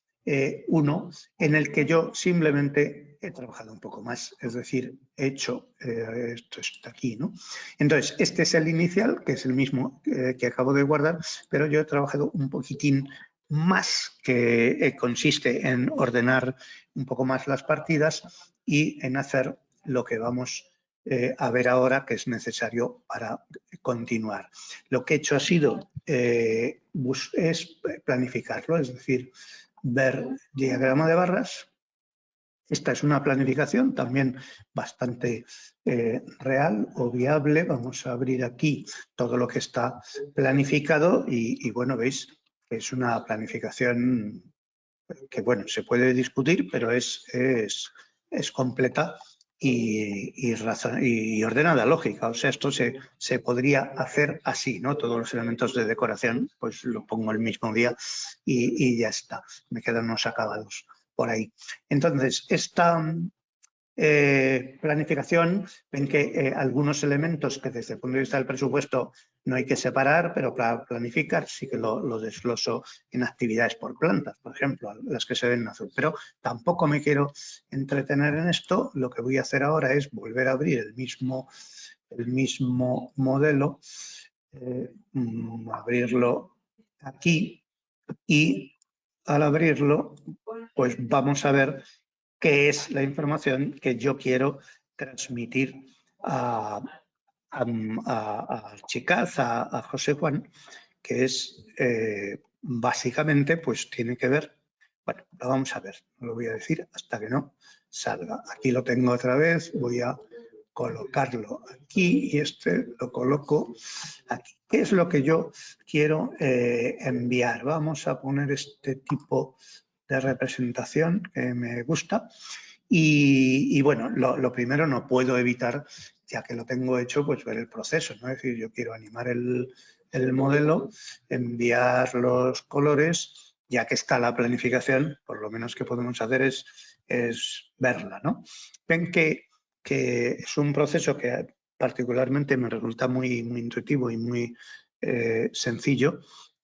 uno en el que yo simplemente he trabajado un poco más, es decir, he hecho, esto está aquí, ¿no? Entonces, este es el inicial, que es el mismo que acabo de guardar, pero yo he trabajado un poquitín más, que consiste en ordenar un poco más las partidas y en hacer lo que vamos a ver ahora que es necesario para continuar. Lo que he hecho ha sido es planificarlo, es decir, ver diagrama de barras. Esta es una planificación también bastante real o viable. Vamos a abrir aquí todo lo que está planificado y bueno, veis que es una planificación que, bueno, se puede discutir, pero es completa y ordenada, lógica. O sea, esto se podría hacer así, ¿no? Todos los elementos de decoración, pues lo pongo el mismo día y ya está. Me quedan unos acabados por ahí. Entonces, esta planificación, ven que algunos elementos que desde el punto de vista del presupuesto no hay que separar, pero para planificar sí que lo desgloso en actividades por plantas, por ejemplo, las que se ven en azul. Pero tampoco me quiero entretener en esto. Lo que voy a hacer ahora es volver a abrir el mismo modelo, abrirlo aquí y al abrirlo, pues vamos a ver qué es la información que yo quiero transmitir a Archicad, a José Juan, que es básicamente, pues tiene que ver, bueno, lo vamos a ver, no lo voy a decir hasta que no salga. Aquí lo tengo otra vez, voy a colocarlo aquí y este lo coloco aquí. ¿Qué es lo que yo quiero enviar? Vamos a poner este tipo de representación que me gusta y bueno, lo primero no puedo evitar, ya que lo tengo hecho, pues ver el proceso, ¿no? Es decir, yo quiero animar el modelo, enviar los colores, ya que está la planificación, por lo menos que podemos hacer es verla, ¿no? Ven que es un proceso que particularmente me resulta muy intuitivo y muy sencillo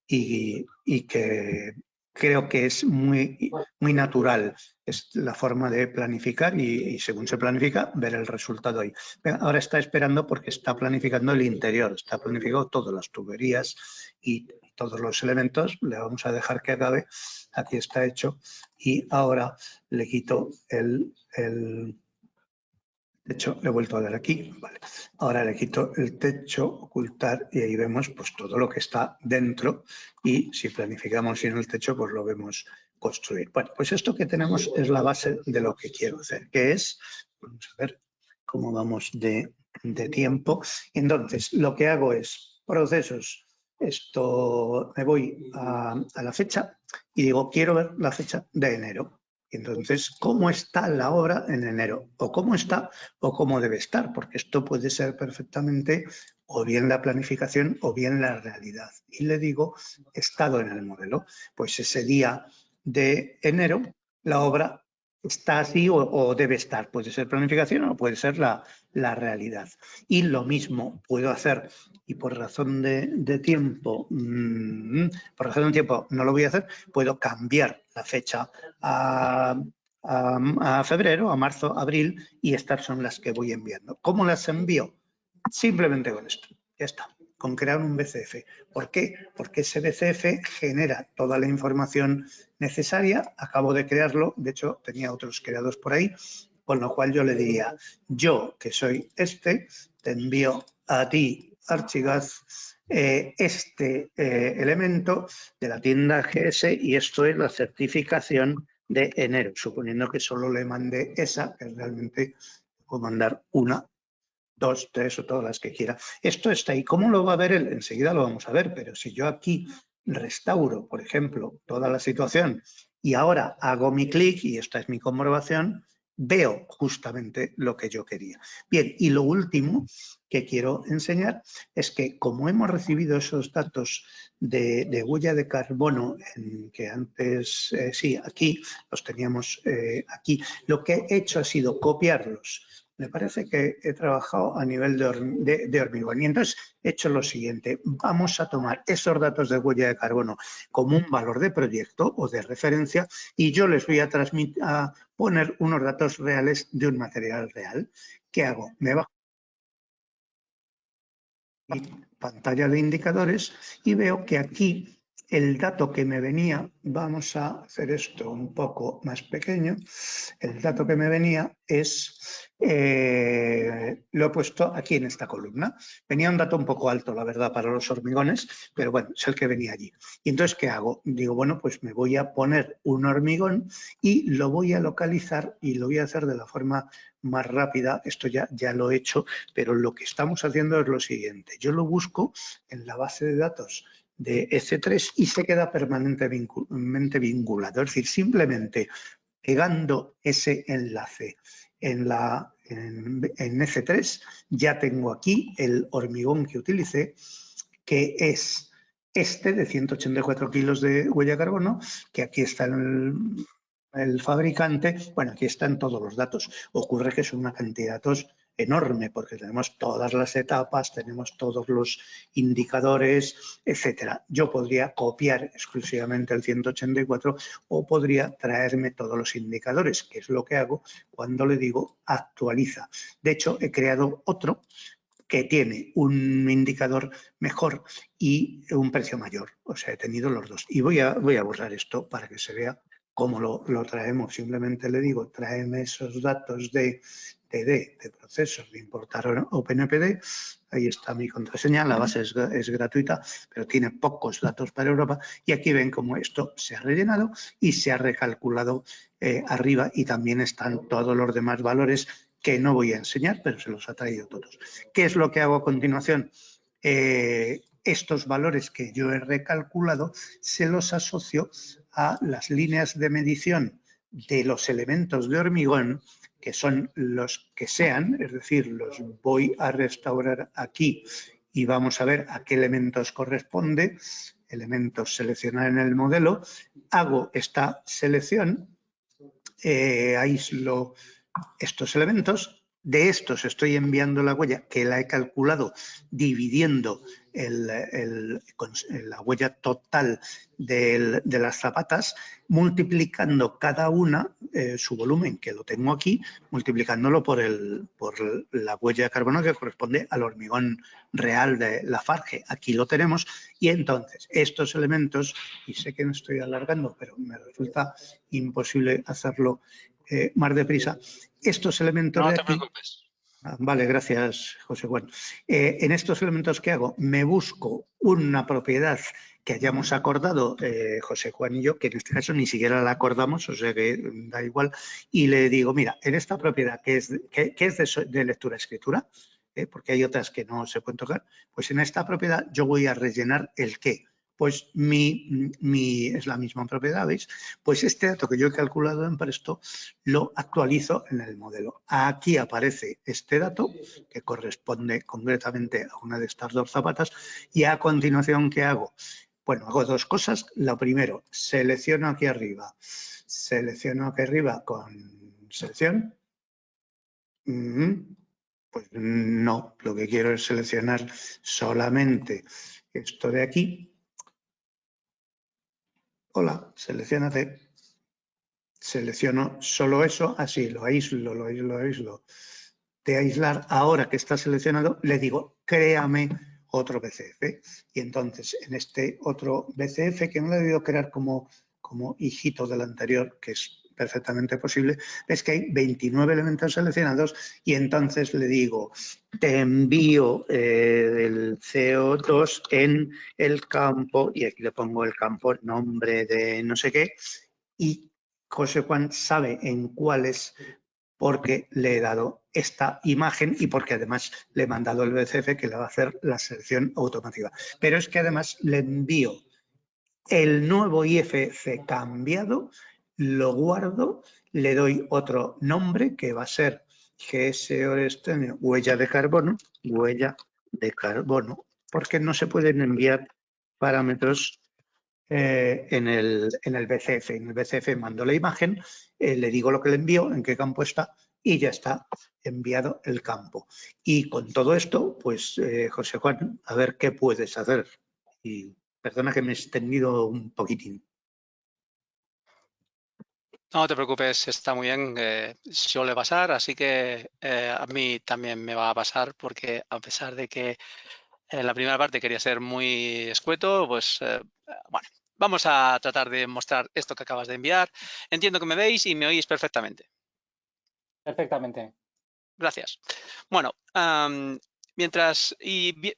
y que creo que es muy natural. Es la forma de planificar y según se planifica, ver el resultado ahí. Ahora está esperando porque está planificando el interior, está planificando todas las tuberías y todos los elementos. Le vamos a dejar que acabe. Aquí está hecho y ahora le quito el techo, le he vuelto a dar aquí, vale. Ahora le quito el techo, ocultar y ahí vemos pues todo lo que está dentro y si planificamos sin el techo pues lo vemos construir. Bueno, pues esto que tenemos es la base de lo que quiero hacer, que es, vamos a ver cómo vamos de tiempo. Entonces, lo que hago es procesos. Esto me voy a la fecha y digo, quiero ver la fecha de enero. Entonces, ¿cómo está la obra en enero? ¿O cómo está o cómo debe estar? Porque esto puede ser perfectamente o bien la planificación o bien la realidad. Y le digo, estado en el modelo. Pues ese día de enero, la obra está así o debe estar. Puede ser planificación o puede ser la realidad. Y lo mismo puedo hacer, y por razón de tiempo, no lo voy a hacer, puedo cambiar la fecha a febrero, a marzo, abril, y estas son las que voy enviando. ¿Cómo las envío? Simplemente con esto. Ya está. Con crear un BCF. ¿Por qué? Porque ese BCF genera toda la información necesaria. Acabo de crearlo. De hecho, tenía otros creados por ahí. Con lo cual yo le diría, yo que soy te envío a ti, Archicad, este elemento de la tienda GS y esto es la certificación de enero, suponiendo que solo le mande esa, que realmente puedo mandar una, 2, 3 o todas las que quiera. Esto está ahí. ¿Cómo lo va a ver él? Enseguida lo vamos a ver, pero si yo aquí restauro, por ejemplo, toda la situación y ahora hago mi clic y esta es mi comprobación, veo justamente lo que yo quería. Bien, y lo último que quiero enseñar es que como hemos recibido esos datos de huella de carbono, que antes, sí, aquí los teníamos aquí, lo que he hecho ha sido copiarlos. Me parece que he trabajado a nivel de hormigón. Y entonces he hecho lo siguiente. Vamos a tomar esos datos de huella de carbono como un valor de proyecto o de referencia y yo les voy a poner unos datos reales de un material real. ¿Qué hago? Me bajo mi pantalla de indicadores y veo que aquí el dato que me venía, vamos a hacer esto un poco más pequeño, el dato que me venía es lo he puesto aquí en esta columna. Venía un dato un poco alto, la verdad, para los hormigones, pero bueno, es el que venía allí. Y entonces, ¿qué hago? Digo, bueno, pues me voy a poner un hormigón y lo voy a localizar y lo voy a hacer de la forma más rápida. Esto ya lo he hecho, pero lo que estamos haciendo es lo siguiente. Yo lo busco en la base de datos de EC3 y se queda permanentemente vinculado. Es decir, simplemente pegando ese enlace en EC3, ya tengo aquí el hormigón que utilicé, que es este de 184 kilos de huella de carbono, que aquí está el fabricante. Bueno, aquí están todos los datos. Ocurre que es una cantidad de datos enorme porque tenemos todas las etapas, tenemos todos los indicadores, etcétera. Yo podría copiar exclusivamente el 184 o podría traerme todos los indicadores, que es lo que hago cuando le digo actualiza. De hecho, he creado otro que tiene un indicador mejor y un precio mayor. O sea, he tenido los dos. Y voy a borrar esto para que se vea cómo lo traemos. Simplemente le digo, tráeme esos datos de procesos de importar OpenMPD. Ahí está mi contraseña, la base es gratuita, pero tiene pocos datos para Europa. Y aquí ven cómo esto se ha rellenado y se ha recalculado arriba, y también están todos los demás valores que no voy a enseñar, pero se los ha traído todos. ¿Qué es lo que hago a continuación? Estos valores que yo he recalculado se los asocio a las líneas de medición de los elementos de hormigón, que son los que sean, es decir, los voy a restaurar aquí y vamos a ver a qué elementos corresponde. Elementos, seleccionar en el modelo, hago esta selección, aíslo estos elementos. De estos estoy enviando la huella, que la he calculado dividiendo la huella total de las zapatas, multiplicando cada una su volumen, que lo tengo aquí, multiplicándolo por la huella de carbono que corresponde al hormigón real de Lafarge. Aquí lo tenemos. Y entonces estos elementos, y sé que me estoy alargando, pero me resulta imposible hacerlo más deprisa. Estos elementos no de te aquí... preocupes. Vale, gracias, José Juan. En estos elementos que hago, me busco una propiedad que hayamos acordado, José Juan y yo, que en este caso ni siquiera la acordamos, o sea que da igual, y le digo, mira, en esta propiedad que es de lectura-escritura, porque hay otras que no se pueden tocar, pues en esta propiedad yo voy a rellenar el qué. Pues es la misma propiedad, ¿veis? Pues este dato que yo he calculado en Presto lo actualizo en el modelo. Aquí aparece este dato que corresponde concretamente a una de estas dos zapatas, y a continuación, ¿qué hago? Bueno, hago dos cosas. Lo primero, selecciono aquí arriba con selección. Pues no, lo que quiero es seleccionar solamente esto de aquí. Hola, selecciónate. Selecciono solo eso, así lo aíslo. De aislar, ahora que está seleccionado, le digo, créame otro BCF. Y entonces, en este otro BCF, que no lo he debido crear como hijito del anterior, que es perfectamente posible, ves que hay 29 elementos seleccionados, y entonces le digo, te envío el CO2 en el campo, y aquí le pongo el campo, nombre de no sé qué, y José Juan sabe en cuáles, porque le he dado esta imagen y porque además le he mandado el BCF que le va a hacer la selección automática. Pero es que además le envío el nuevo IFC cambiado, lo guardo, le doy otro nombre que va a ser GSORSTN, huella de carbono, porque no se pueden enviar parámetros en el BCF. En el BCF mando la imagen, le digo lo que le envío, en qué campo está, y ya está enviado el campo. Y con todo esto, pues, José Juan, a ver qué puedes hacer. Y perdona que me he extendido un poquitín. No te preocupes, está muy bien, suele pasar, así que a mí también me va a pasar, porque a pesar de que en la primera parte quería ser muy escueto, pues bueno, vamos a tratar de mostrar esto que acabas de enviar. Entiendo que me veis y me oís perfectamente. Perfectamente. Gracias. Bueno,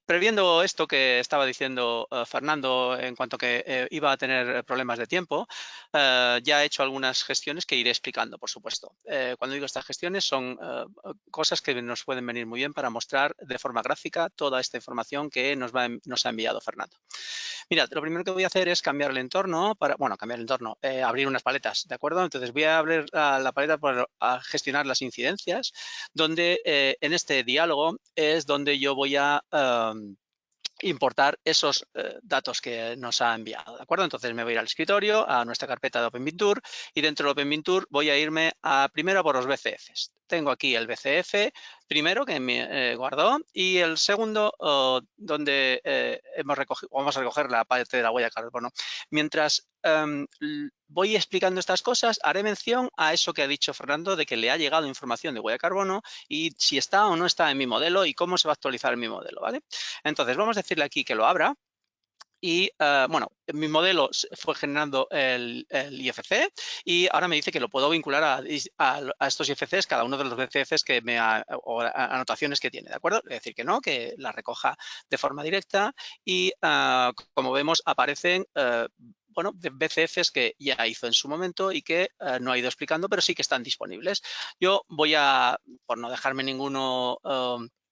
previendo esto que estaba diciendo Fernando en cuanto que iba a tener problemas de tiempo, ya he hecho algunas gestiones que iré explicando, por supuesto. Cuando digo estas gestiones son cosas que nos pueden venir muy bien para mostrar de forma gráfica toda esta información que nos ha enviado Fernando. Mirad, lo primero que voy a hacer es cambiar el entorno, abrir unas paletas, ¿de acuerdo? Entonces voy a abrir la paleta para gestionar las incidencias, donde en este diálogo es donde yo voy a importar esos datos que nos ha enviado, ¿de acuerdo? Entonces me voy a ir al escritorio, a nuestra carpeta de OpenVintur, y dentro de OpenVintur voy a irme primero por los BCFs. Tengo aquí el BCF primero que me guardó y el segundo donde vamos a recoger la parte de la huella de carbono. Mientras voy explicando estas cosas, haré mención a eso que ha dicho Fernando de que le ha llegado información de huella de carbono y si está o no está en mi modelo y cómo se va a actualizar en mi modelo, ¿vale? Entonces, vamos a decirle aquí que lo abra. Y, bueno, mi modelo fue generando el IFC y ahora me dice que lo puedo vincular a estos IFCs, cada uno de los BCFs o anotaciones que tiene, ¿de acuerdo? Es decir, que no, que la recoja de forma directa y, como vemos, aparecen bueno, BCFs que ya hizo en su momento y que no ha ido explicando, pero sí que están disponibles. Yo voy a, por no dejarme ninguno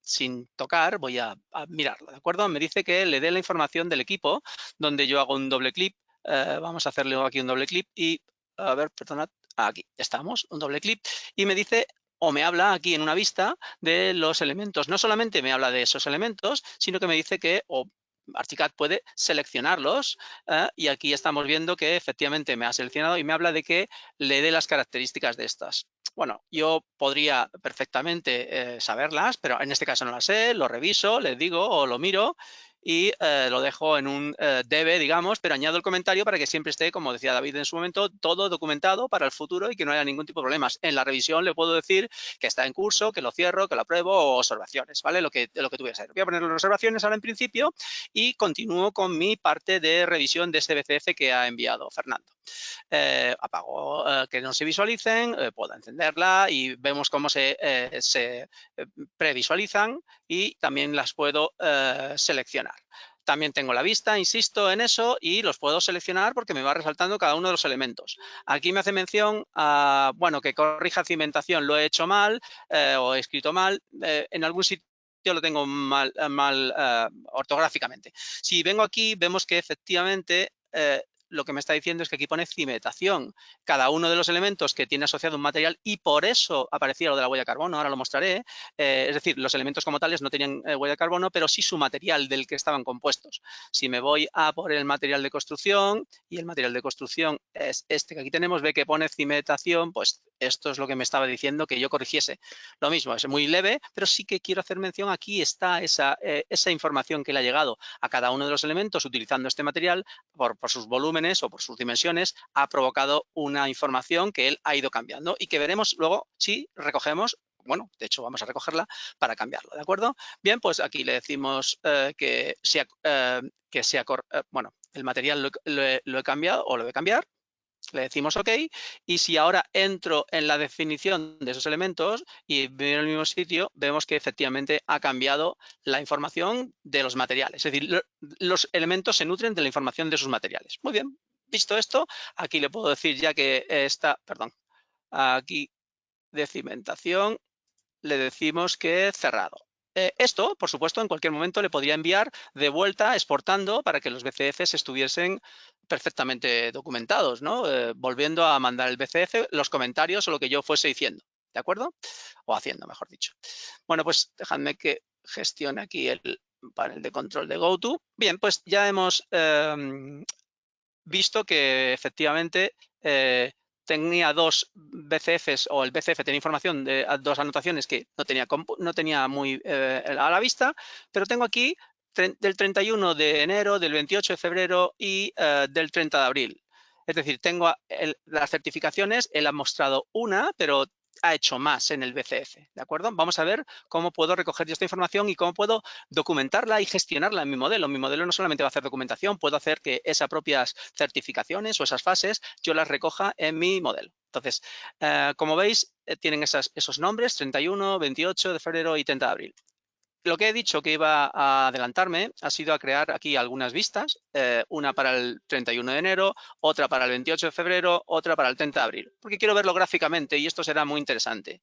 sin tocar, voy a mirarlo, ¿de acuerdo? Me dice que le dé la información del equipo, donde yo hago un doble clic. Vamos a hacerle aquí un doble clic y, a ver, perdonad, aquí estamos, un doble clic, y me dice o me habla aquí en una vista de los elementos. No solamente me habla de esos elementos, sino que me dice que Archicad puede seleccionarlos y aquí estamos viendo que efectivamente me ha seleccionado y me habla de que le dé las características de estas. Bueno, yo podría perfectamente saberlas, pero en este caso no las sé, lo reviso, les digo o lo miro y lo dejo en un debe, digamos, pero añado el comentario para que siempre esté, como decía David en su momento, todo documentado para el futuro y que no haya ningún tipo de problemas. En la revisión le puedo decir que está en curso, que lo cierro, que lo apruebo o observaciones, ¿vale? Lo que tuviera que ser. Voy a poner las observaciones ahora en principio y continúo con mi parte de revisión de ese BCF que ha enviado Fernando. Apago que no se visualicen, puedo encenderla y vemos cómo se previsualizan y también las puedo seleccionar. También tengo la vista, insisto en eso, y los puedo seleccionar porque me va resaltando cada uno de los elementos. Aquí me hace mención a, bueno, que corrija cimentación, lo he hecho mal o he escrito mal. En algún sitio lo tengo mal ortográficamente. Si vengo aquí, vemos que efectivamente lo que me está diciendo es que aquí pone cimentación. Cada uno de los elementos que tiene asociado un material y por eso aparecía lo de la huella de carbono, ahora lo mostraré. Es decir, los elementos como tales no tenían huella de carbono, pero sí su material del que estaban compuestos. Si me voy a por el material de construcción y el material de construcción es este que aquí tenemos, ve que pone cimentación, pues esto es lo que me estaba diciendo que yo corrigiese. Lo mismo, es muy leve, pero sí que quiero hacer mención, aquí está esa información que le ha llegado a cada uno de los elementos utilizando este material por sus volúmenes o por sus dimensiones, ha provocado una información que él ha ido cambiando y que veremos luego si recogemos. Bueno, de hecho vamos a recogerla para cambiarlo, ¿de acuerdo? Bien, pues aquí le decimos bueno, el material lo he cambiado o lo voy a cambiar. Le decimos OK y si ahora entro en la definición de esos elementos y veo en el mismo sitio, vemos que efectivamente ha cambiado la información de los materiales. Es decir, los elementos se nutren de la información de sus materiales. Muy bien, visto esto, aquí le puedo decir ya que está, perdón, aquí de cimentación le decimos que cerrado. Esto, por supuesto, en cualquier momento le podría enviar de vuelta exportando para que los BCFs estuviesen perfectamente documentados, ¿no? Volviendo a mandar el BCF, los comentarios o lo que yo fuese diciendo, ¿de acuerdo? O haciendo, mejor dicho. Bueno, pues dejadme que gestione aquí el panel de control de GoTo. Bien, pues ya hemos visto que efectivamente tenía dos BCFs o el BCF tenía información de dos anotaciones que no tenía muy a la vista, pero tengo aquí del 31 de enero, del 28 de febrero y del 30 de abril. Es decir, tengo las certificaciones, él ha mostrado una, pero ha hecho más en el BCF, ¿de acuerdo? Vamos a ver cómo puedo recoger yo esta información y cómo puedo documentarla y gestionarla en mi modelo. Mi modelo no solamente va a hacer documentación, puedo hacer que esas propias certificaciones o esas fases yo las recoja en mi modelo. Entonces, como veis, tienen esos nombres, 31, 28 de febrero y 30 de abril. Lo que he dicho que iba a adelantarme ha sido a crear aquí algunas vistas, una para el 31 de enero, otra para el 28 de febrero, otra para el 30 de abril, porque quiero verlo gráficamente y esto será muy interesante.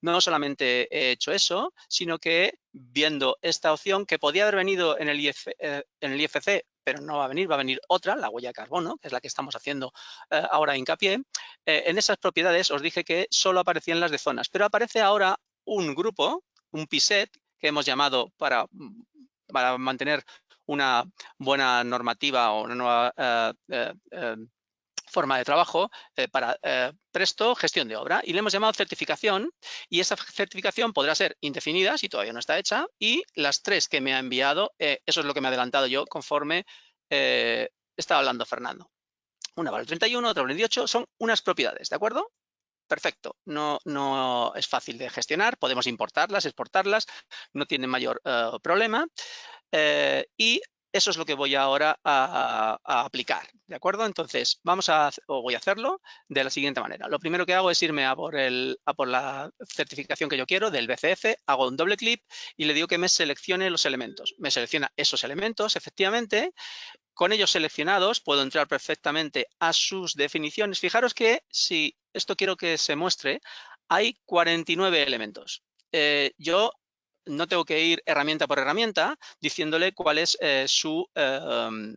No solamente he hecho eso, sino que viendo esta opción que podía haber venido en el IFC, pero no va a venir otra, la huella de carbono, que es la que estamos haciendo ahora hincapié. En esas propiedades os dije que solo aparecían las de zonas, pero aparece ahora un grupo, un PSET, que hemos llamado para mantener una buena normativa o una nueva forma de trabajo para Presto, gestión de obra, y le hemos llamado certificación, y esa certificación podrá ser indefinida si todavía no está hecha, y las 3 que me ha enviado, eso es lo que me ha adelantado yo conforme estaba hablando Fernando. Una para el 31, otra para el 28, son unas propiedades, ¿de acuerdo? Perfecto, no es fácil de gestionar, podemos importarlas, exportarlas, no tiene mayor problema, y eso es lo que voy ahora a aplicar, ¿de acuerdo? Entonces, voy a hacerlo de la siguiente manera. Lo primero que hago es irme a por la certificación que yo quiero del BCF, hago un doble clic y le digo que me seleccione los elementos. Me selecciona esos elementos, efectivamente. Con ellos seleccionados puedo entrar perfectamente a sus definiciones. Fijaros que si esto quiero que se muestre, hay 49 elementos. Yo no tengo que ir herramienta por herramienta diciéndole cuál es su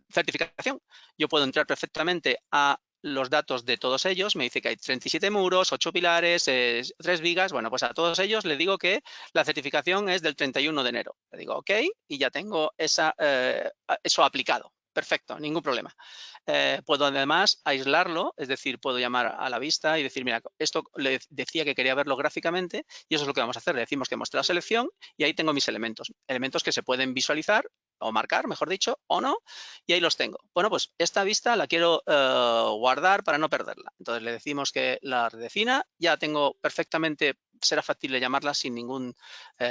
certificación. Yo puedo entrar perfectamente a los datos de todos ellos. Me dice que hay 37 muros, 8 pilares, 3 vigas. Bueno, pues a todos ellos le digo que la certificación es del 31 de enero. Le digo OK y ya tengo eso aplicado. Perfecto, ningún problema. Puedo además aislarlo, es decir, puedo llamar a la vista y decir, mira, esto le decía que quería verlo gráficamente y eso es lo que vamos a hacer. Le decimos que muestre la selección y ahí tengo mis elementos que se pueden visualizar o marcar, mejor dicho, o no, y ahí los tengo. Bueno, pues esta vista la quiero guardar para no perderla. Entonces le decimos que la redefina, ya tengo perfectamente, será factible llamarla sin ningún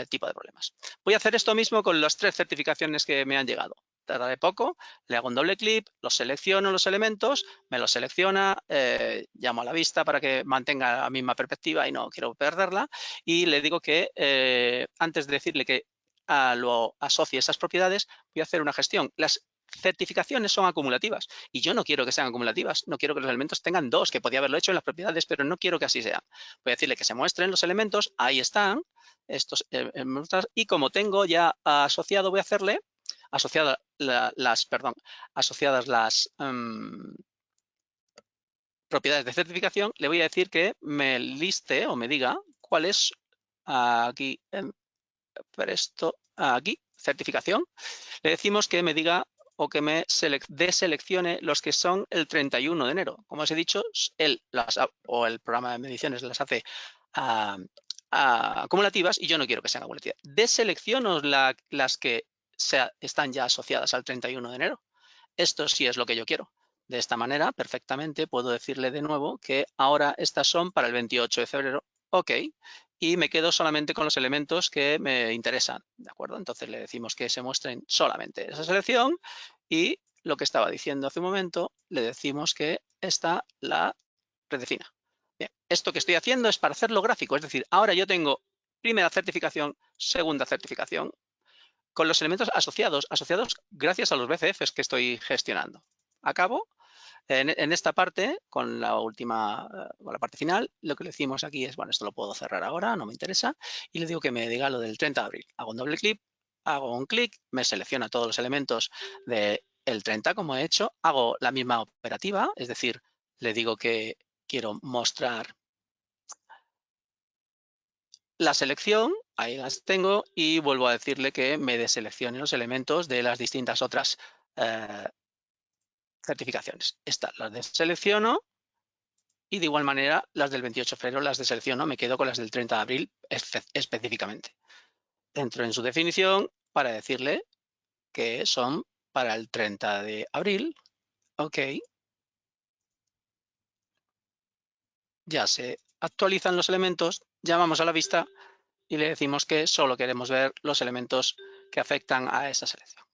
tipo de problemas. Voy a hacer esto mismo con las 3 certificaciones que me han llegado. Tardaré poco, le hago un doble clic, los selecciono los elementos, me los selecciona, llamo a la vista para que mantenga la misma perspectiva y no quiero perderla, y le digo que antes de decirle que lo asocie a esas propiedades, voy a hacer una gestión. Las certificaciones son acumulativas y yo no quiero que sean acumulativas, no quiero que los elementos tengan 2, que podía haberlo hecho en las propiedades, pero no quiero que así sea. Voy a decirle que se muestren los elementos, ahí están, y como tengo ya asociado, voy a hacerle asociadas las propiedades de certificación, le voy a decir que me liste o me diga cuál es aquí Presto, aquí, certificación. Le decimos que me diga o que me deseleccione los que son el 31 de enero. Como os he dicho, el programa de mediciones las hace acumulativas y yo no quiero que sean acumulativas. Deselecciono las que están ya asociadas al 31 de enero. Esto sí es lo que yo quiero. De esta manera, perfectamente, puedo decirle de nuevo que ahora estas son para el 28 de febrero. OK. Y me quedo solamente con los elementos que me interesan. ¿De acuerdo? Entonces le decimos que se muestren solamente esa selección y lo que estaba diciendo hace un momento, le decimos que esta la redefina. Bien, esto que estoy haciendo es para hacerlo gráfico. Es decir, ahora yo tengo primera certificación, segunda certificación, con los elementos asociados gracias a los BCFs que estoy gestionando. Acabo. En esta parte, con la parte final, lo que le decimos aquí es, bueno, esto lo puedo cerrar ahora, no me interesa, y le digo que me diga lo del 30 de abril. Hago un doble clic, hago un clic, me selecciona todos los elementos del 30, como he hecho, hago la misma operativa, es decir, le digo que quiero mostrar la selección, ahí las tengo, y vuelvo a decirle que me deseleccione los elementos de las distintas otras certificaciones. Estas las deselecciono y de igual manera las del 28 de febrero las deselecciono, me quedo con las del 30 de abril específicamente. Entro en su definición para decirle que son para el 30 de abril. OK. Ya se actualizan los elementos, llamamos a la vista y le decimos que solo queremos ver los elementos que afectan a esa selección.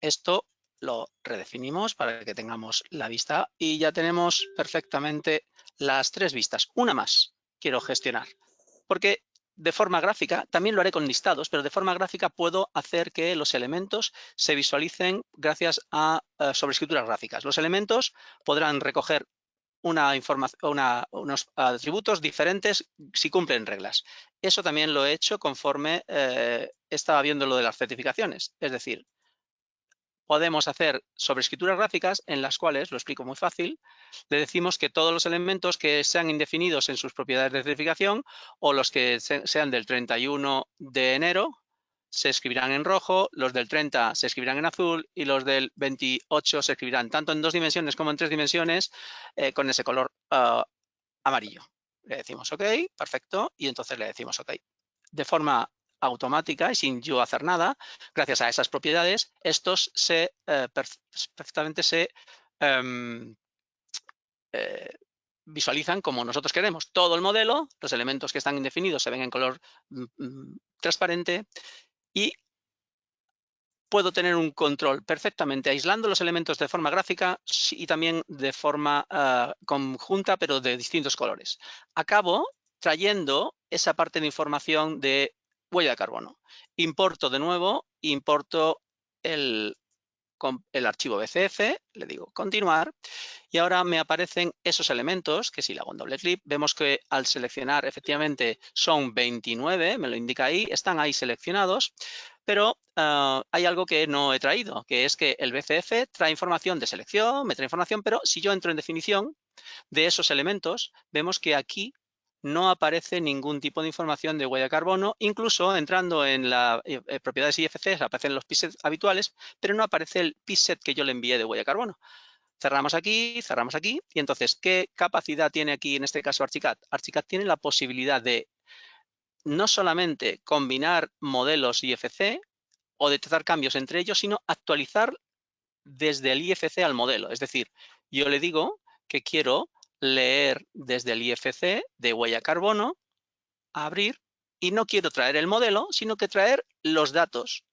Esto lo redefinimos para que tengamos la vista y ya tenemos perfectamente las 3 vistas. Una más quiero gestionar, porque de forma gráfica, también lo haré con listados, pero de forma gráfica puedo hacer que los elementos se visualicen gracias a sobrescrituras gráficas. Los elementos podrán recoger unos atributos diferentes si cumplen reglas. Eso también lo he hecho conforme estaba viendo lo de las certificaciones. Es decir, podemos hacer sobrescrituras gráficas en las cuales, lo explico muy fácil, le decimos que todos los elementos que sean indefinidos en sus propiedades de certificación o los que sean del 31 de enero se escribirán en rojo, los del 30 se escribirán en azul y los del 28 se escribirán tanto en 2 dimensiones como en 3 dimensiones con ese color amarillo. Le decimos OK, perfecto, y entonces le decimos OK. De forma automática y sin yo hacer nada, gracias a esas propiedades, estos perfectamente se visualizan como nosotros queremos. Todo el modelo, los elementos que están indefinidos se ven en color transparente y puedo tener un control perfectamente aislando los elementos de forma gráfica y también de forma conjunta, pero de distintos colores. Acabo trayendo esa parte de información de huella de carbono. Importo de nuevo, importo el archivo BCF, le digo continuar y ahora me aparecen esos elementos que si le hago un doble clic vemos que al seleccionar efectivamente son 29, me lo indica ahí, están ahí seleccionados, pero hay algo que no he traído, que es que el BCF trae información de selección, me trae información, pero si yo entro en definición de esos elementos, vemos que aquí no aparece ningún tipo de información de huella de carbono, incluso entrando en las propiedades IFC aparecen los pset habituales, pero no aparece el pset que yo le envié de huella de carbono. Cerramos aquí y entonces, ¿qué capacidad tiene aquí en este caso Archicad? Archicad tiene la posibilidad de no solamente combinar modelos IFC o detectar cambios entre ellos, sino actualizar desde el IFC al modelo. Es decir, yo le digo que quiero leer desde el IFC de huella carbono, abrir, y no quiero traer el modelo, sino que traer los datos.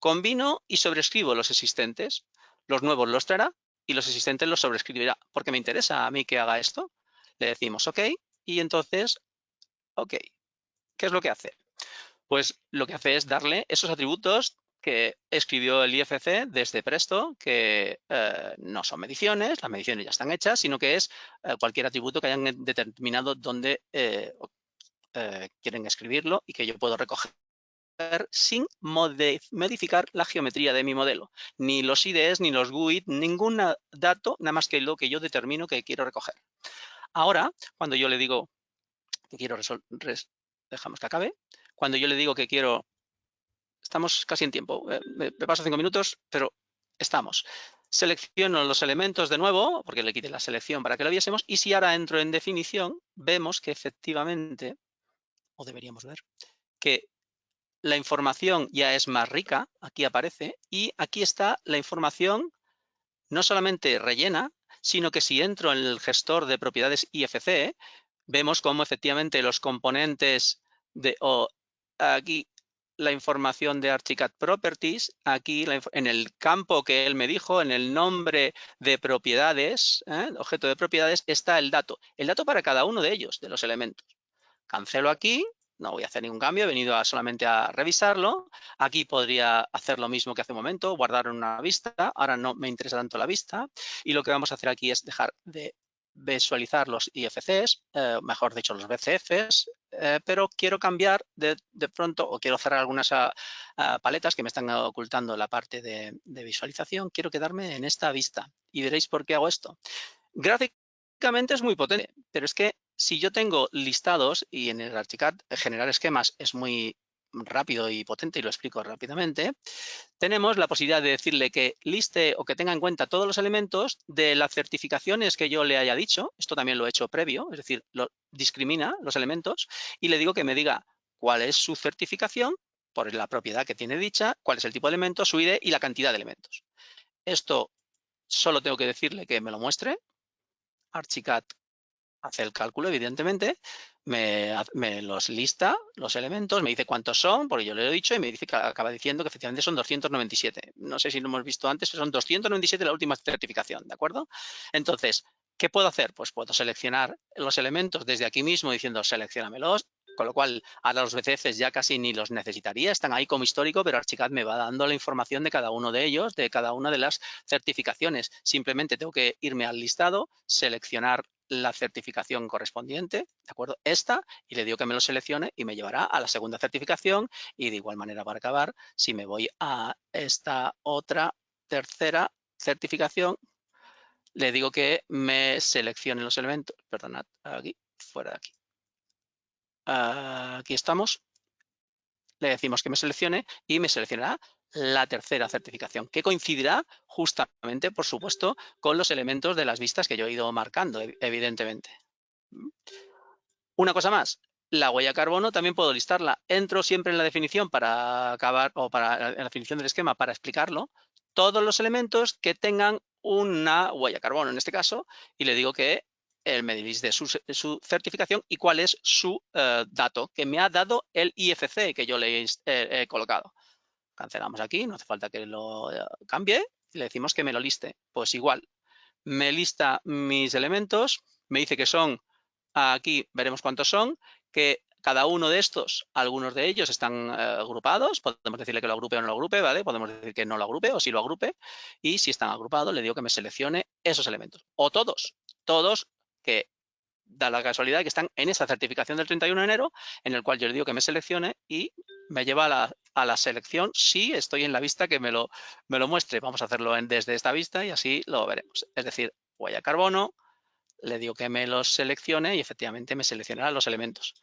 Combino y sobrescribo los existentes. Los nuevos los traerá y los existentes los sobrescribirá. Porque me interesa a mí que haga esto. Le decimos OK y entonces OK. ¿Qué es lo que hace? Pues lo que hace es darle esos atributos que escribió el IFC desde Presto, que no son mediciones, las mediciones ya están hechas, sino que es cualquier atributo que hayan determinado dónde quieren escribirlo y que yo puedo recoger sin modificar la geometría de mi modelo. Ni los IDs, ni los GUID, ningún dato, nada más que lo que yo determino que quiero recoger. Ahora, cuando yo le digo que quiero dejamos que acabe. Cuando yo le digo que quiero, estamos casi en tiempo, me paso 5 minutos, pero estamos. Selecciono los elementos de nuevo, porque le quité la selección para que lo viésemos, y si ahora entro en definición, vemos que efectivamente, o deberíamos ver, que la información ya es más rica, aquí aparece, y aquí está la información no solamente rellena, sino que si entro en el gestor de propiedades IFC, vemos cómo efectivamente los componentes aquí la información de Archicad Properties, aquí en el campo que él me dijo, en el nombre de propiedades, objeto de propiedades, está el dato para cada uno de ellos, de los elementos. Cancelo aquí, no voy a hacer ningún cambio, he venido solamente a revisarlo. Aquí podría hacer lo mismo que hace un momento, guardar una vista, ahora no me interesa tanto la vista, y lo que vamos a hacer aquí es dejar de visualizar los IFCs, mejor dicho los BCFs, pero quiero cambiar de pronto o quiero cerrar algunas paletas que me están ocultando la parte de visualización, quiero quedarme en esta vista y veréis por qué hago esto. Gráficamente es muy potente, pero es que si yo tengo listados y en el Archicad generar esquemas es muy rápido y potente y lo explico rápidamente, tenemos la posibilidad de decirle que liste o que tenga en cuenta todos los elementos de las certificaciones que yo le haya dicho. Esto también lo he hecho previo, es decir, lo discrimina los elementos y le digo que me diga cuál es su certificación por la propiedad que tiene dicha, cuál es el tipo de elemento, su ID y la cantidad de elementos. Esto solo tengo que decirle que me lo muestre. Archicad hace el cálculo, evidentemente, me los lista, los elementos, me dice cuántos son, porque yo le he dicho, y me dice que acaba diciendo que efectivamente son 297. No sé si lo hemos visto antes, pero son 297 la última certificación, ¿de acuerdo? Entonces, ¿qué puedo hacer? Pues puedo seleccionar los elementos desde aquí mismo diciendo selecciónamelos, con lo cual ahora los BCFs ya casi ni los necesitaría, están ahí como histórico, pero Archicad me va dando la información de cada uno de ellos, de cada una de las certificaciones. Simplemente tengo que irme al listado, seleccionar la certificación correspondiente, ¿de acuerdo? Esta, y le digo que me lo seleccione y me llevará a la segunda certificación, y de igual manera para acabar, si me voy a esta otra tercera certificación, le digo que me seleccione los elementos, perdonad, aquí, fuera de aquí. Aquí estamos, le decimos que me seleccione y me seleccionará la tercera certificación, que coincidirá justamente, por supuesto, con los elementos de las vistas que yo he ido marcando, evidentemente. Una cosa más, la huella de carbono también puedo listarla. Entro siempre en la definición para acabar, o para la definición del esquema para explicarlo, todos los elementos que tengan una huella de carbono, en este caso, y le digo que él me dice su certificación y cuál es su dato que me ha dado el IFC que yo le he colocado. Cancelamos aquí, no hace falta que lo cambie, y le decimos que me lo liste. Pues igual, me lista mis elementos, me dice que son, aquí veremos cuántos son, que cada uno de estos, algunos de ellos están agrupados, podemos decirle que lo agrupe o no lo agrupe, ¿vale? Podemos decir que no lo agrupe o sí lo agrupe, y si están agrupados le digo que me seleccione esos elementos, o todos que da la casualidad que están en esa certificación del 31 de enero, en el cual yo le digo que me seleccione y me lleva a la selección si estoy en la vista que me lo muestre. Vamos a hacerlo desde esta vista y así lo veremos. Es decir, huella de carbono, le digo que me los seleccione y efectivamente me seleccionará los elementos.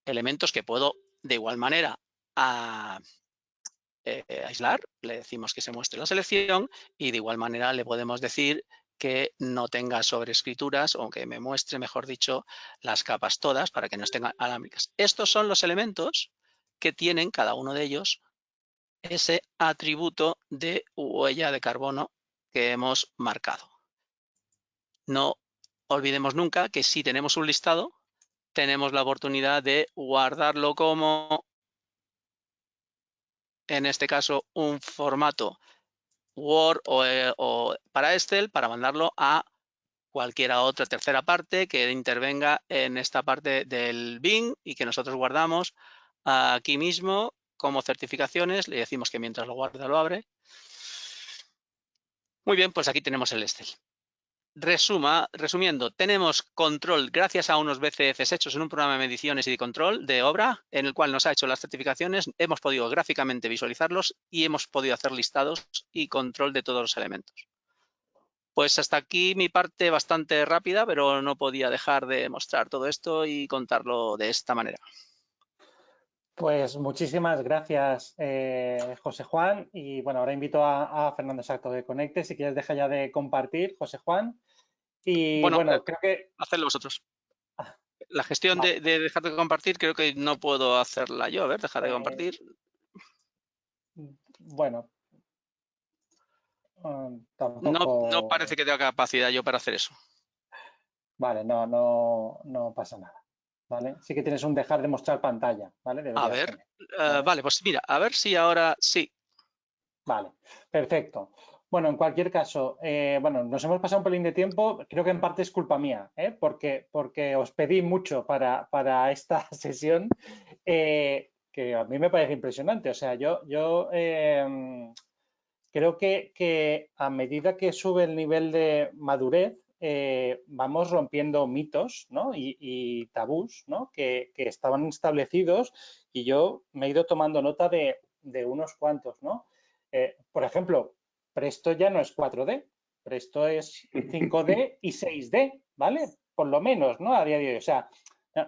Elementos que puedo de igual manera aislar, le decimos que se muestre la selección y de igual manera le podemos decir que no tenga sobreescrituras o que me muestre, mejor dicho, las capas todas para que no estén alámbricas. Estos son los elementos que tienen cada uno de ellos ese atributo de huella de carbono que hemos marcado. No olvidemos nunca que si tenemos un listado, tenemos la oportunidad de guardarlo como, en este caso, un formato Word o para Excel para mandarlo a cualquier otra tercera parte que intervenga en esta parte del bin y que nosotros guardamos aquí mismo como certificaciones. Le decimos que mientras lo guarda lo abre. Muy bien, pues aquí tenemos el Excel. Resumiendo, tenemos control gracias a unos BCFs hechos en un programa de mediciones y de control de obra en el cual nos ha hecho las certificaciones, hemos podido gráficamente visualizarlos y hemos podido hacer listados y control de todos los elementos. Pues hasta aquí mi parte bastante rápida, pero no podía dejar de mostrar todo esto y contarlo de esta manera. Pues muchísimas gracias, José Juan. Y bueno, ahora invito a Fernando Exacto que conecte. Si quieres, deja ya de compartir, José Juan. Y bueno, creo que... Hacedlo vosotros. La gestión vale. de dejar de compartir creo que no puedo hacerla yo. A ver, dejar de compartir. Bueno. Tampoco... No parece que tenga capacidad yo para hacer eso. Vale, no pasa nada. ¿Vale? Sí que tienes un dejar de mostrar pantalla, ¿vale? A ver, vale, pues mira, a ver si ahora sí. Vale, perfecto. Bueno, en cualquier caso, bueno, nos hemos pasado un pelín de tiempo, creo que en parte es culpa mía, porque os pedí mucho para esta sesión, que a mí me parece impresionante. O sea, yo creo que a medida que sube el nivel de madurez, vamos rompiendo mitos, ¿no? y tabús, ¿no? que estaban establecidos, y yo me he ido tomando nota de unos cuantos, ¿no? Por ejemplo, Presto ya no es 4D, Presto es 5D y 6D, ¿vale? Por lo menos, ¿no? A día de hoy. O sea,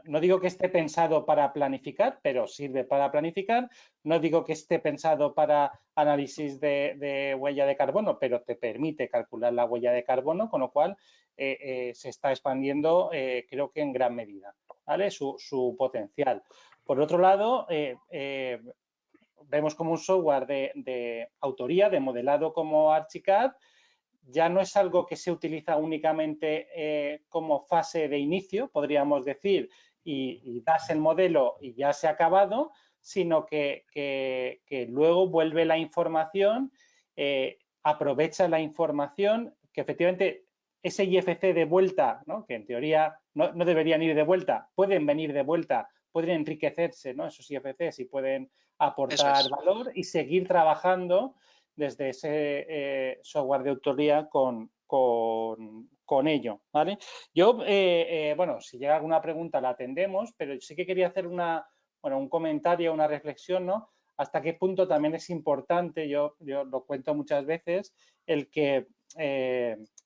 no digo que esté pensado para planificar, pero sirve para planificar. No digo que esté pensado para análisis de huella de carbono, pero te permite calcular la huella de carbono, con lo cual se está expandiendo, creo que en gran medida, ¿vale? Su potencial. Por otro lado, vemos como un software de autoría, de modelado como Archicad, ya no es algo que se utiliza únicamente como fase de inicio, podríamos decir, y das el modelo y ya se ha acabado, sino que luego vuelve la información, aprovecha la información, que efectivamente ese IFC de vuelta, ¿no? Que en teoría no deberían ir de vuelta, pueden venir de vuelta, pueden enriquecerse, ¿no? Esos IFCs y pueden aportar valor y seguir trabajando desde ese software de autoría con ello, ¿vale? Yo, bueno, si llega alguna pregunta la atendemos, pero sí que quería hacer un comentario, una reflexión, ¿no? Hasta qué punto también es importante, yo lo cuento muchas veces, el que,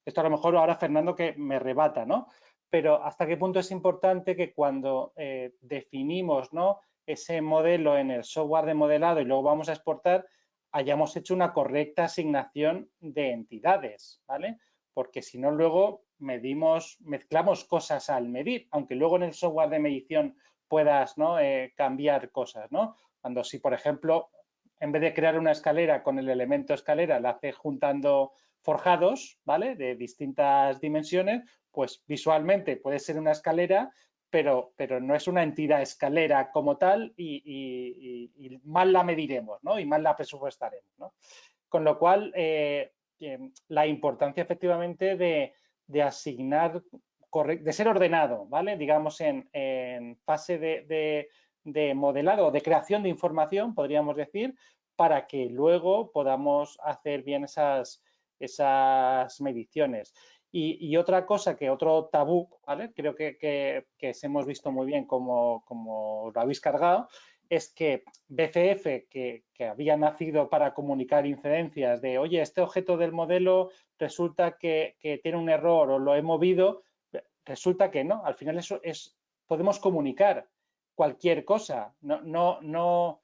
esto a lo mejor ahora Fernando que me rebata, ¿no? Pero hasta qué punto es importante que cuando definimos, ¿no?, ese modelo en el software de modelado y luego vamos a exportar, hayamos hecho una correcta asignación de entidades, ¿vale? Porque si no luego mezclamos cosas al medir, aunque luego en el software de medición puedas, ¿no?, cambiar cosas, ¿no? Cuando si, por ejemplo, en vez de crear una escalera con el elemento escalera, la haces juntando forjados, ¿vale?, de distintas dimensiones, pues visualmente puede ser una escalera, pero no es una entidad escalera como tal y mal la mediremos, ¿no?, y mal la presupuestaremos, ¿no? Con lo cual, la importancia efectivamente de asignar, de ser ordenado, ¿vale? Digamos en fase de modelado, de creación de información, podríamos decir, para que luego podamos hacer bien esas mediciones. Y otra cosa, otro tabú, ¿vale?, creo que hemos visto muy bien como lo habéis cargado, es que BCF, que había nacido para comunicar incidencias de, oye, este objeto del modelo resulta que tiene un error o lo he movido, resulta que no, al final eso podemos comunicar cualquier cosa, no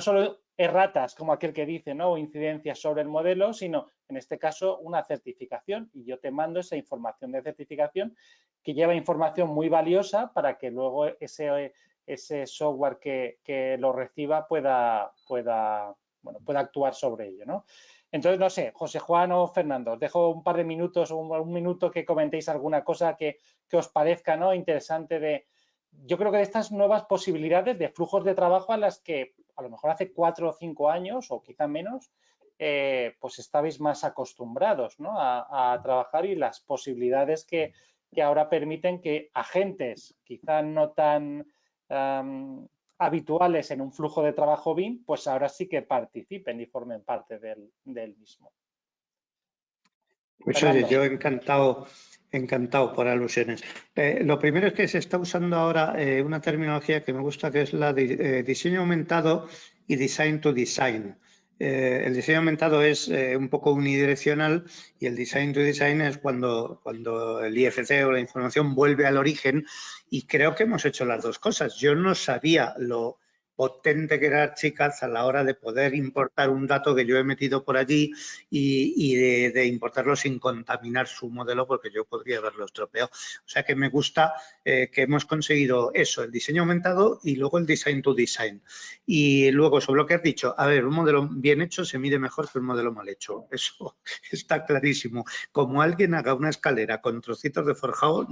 solo erratas como aquel que dice, ¿no?, o incidencias sobre el modelo, sino en este caso una certificación, y yo te mando esa información de certificación que lleva información muy valiosa para que luego ese software que lo reciba pueda actuar sobre ello, ¿no? Entonces, no sé, José Juan o Fernando, os dejo un par de minutos o un minuto que comentéis alguna cosa que os parezca, ¿no?, interesante yo creo que de estas nuevas posibilidades de flujos de trabajo a las que a lo mejor hace 4 o 5 años o quizá menos, pues estabais más acostumbrados, ¿no?, a trabajar, y las posibilidades que ahora permiten que agentes quizá no tan habituales en un flujo de trabajo BIM, pues ahora sí que participen y formen parte del mismo. Pues oye, yo encantado por alusiones. Lo primero es que se está usando ahora una terminología que me gusta, que es la de diseño aumentado y design to design. El diseño aumentado es un poco unidireccional y el design to design es cuando el IFC o la información vuelve al origen, y creo que hemos hecho las dos cosas. Yo no sabía lo potente que era Archicad a la hora de poder importar un dato que yo he metido por allí y de importarlo sin contaminar su modelo, porque yo podría haberlo estropeado. O sea que me gusta que hemos conseguido eso, el diseño aumentado y luego el design to design. Y luego, sobre lo que has dicho, a ver, un modelo bien hecho se mide mejor que un modelo mal hecho. Eso está clarísimo. Como alguien haga una escalera con trocitos de forjado,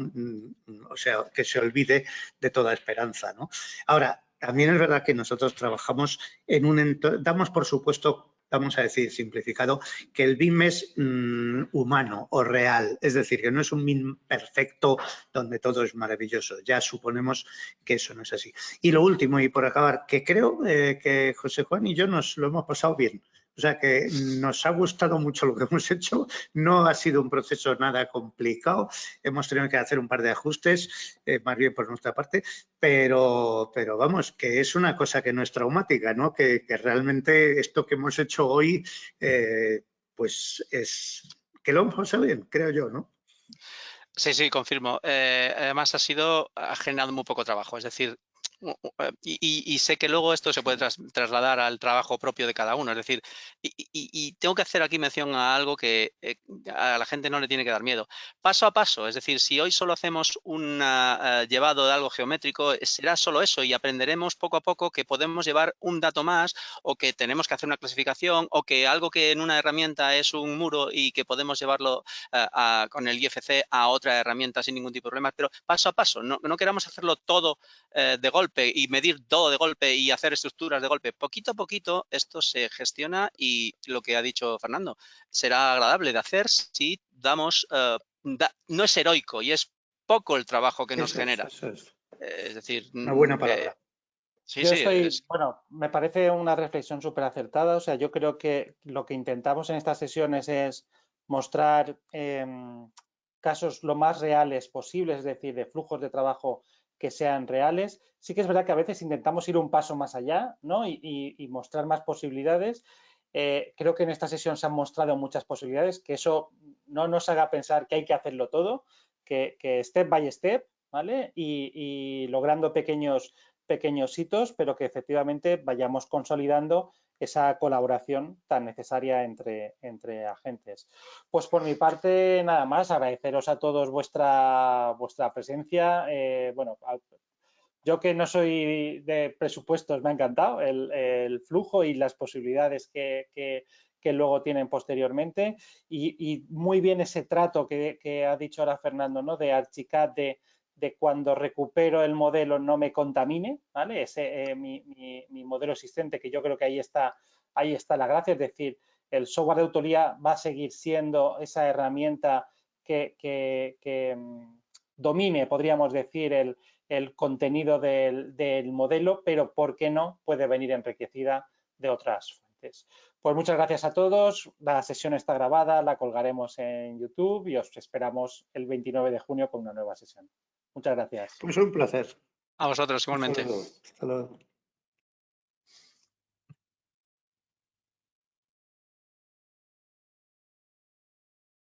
o sea, que se olvide de toda esperanza, ¿no? Ahora, también es verdad que nosotros trabajamos en un entorno, damos por supuesto, vamos a decir simplificado, que el BIM es humano o real, es decir, que no es un BIM perfecto donde todo es maravilloso. Ya suponemos que eso no es así. Y lo último, y por acabar, que creo que José Juan y yo nos lo hemos pasado bien. O sea que nos ha gustado mucho lo que hemos hecho, no ha sido un proceso nada complicado, hemos tenido que hacer un par de ajustes, más bien por nuestra parte, pero vamos, que es una cosa que no es traumática, ¿no? Que realmente esto que hemos hecho hoy, pues es que lo hemos pasado bien, creo yo, ¿no? Sí, confirmo. Además ha generado muy poco trabajo, es decir, y sé que luego esto se puede trasladar al trabajo propio de cada uno. Es decir, y tengo que hacer aquí mención a algo que a la gente no le tiene que dar miedo. Paso a paso, es decir, si hoy solo hacemos un llevado de algo geométrico, será solo eso y aprenderemos poco a poco que podemos llevar un dato más o que tenemos que hacer una clasificación o que algo que en una herramienta es un muro y que podemos llevarlo con el IFC a otra herramienta sin ningún tipo de problema, pero paso a paso, no queramos hacerlo todo de golpe y medir todo de golpe y hacer estructuras de golpe. Poquito a poquito esto se gestiona y lo que ha dicho Fernando, será agradable de hacer si damos, no es heroico y es poco el trabajo que nos genera. Eso es. Es decir, Una buena palabra. Sí, Yo sí, estoy, bueno, me parece una reflexión súper acertada. O sea, yo creo que lo que intentamos en estas sesiones es mostrar casos lo más reales posibles, es decir, de flujos de trabajo que sean reales. Sí que es verdad que a veces intentamos ir un paso más allá, ¿no? y mostrar más posibilidades. Creo que en esta sesión se han mostrado muchas posibilidades, que eso no nos haga pensar que hay que hacerlo todo, que step by step, ¿vale? Y logrando pequeños hitos, pero que efectivamente vayamos consolidando esa colaboración tan necesaria entre agentes. Pues por mi parte, nada más, agradeceros a todos vuestra presencia. Bueno, yo que no soy de presupuestos, me ha encantado el flujo y las posibilidades que luego tienen posteriormente y muy bien ese trato que ha dicho ahora Fernando, ¿no? De Archicad, de cuando recupero el modelo no me contamine, ¿vale? Ese, mi modelo existente, que yo creo que ahí está la gracia, es decir, el software de autoría va a seguir siendo esa herramienta que domine, podríamos decir, el contenido del modelo, pero ¿por qué no? Puede venir enriquecida de otras fuentes. Pues muchas gracias a todos. La sesión está grabada, la colgaremos en YouTube y os esperamos el 29 de junio con una nueva sesión. Muchas gracias. Pues un placer. a vosotros igualmente. Hasta luego.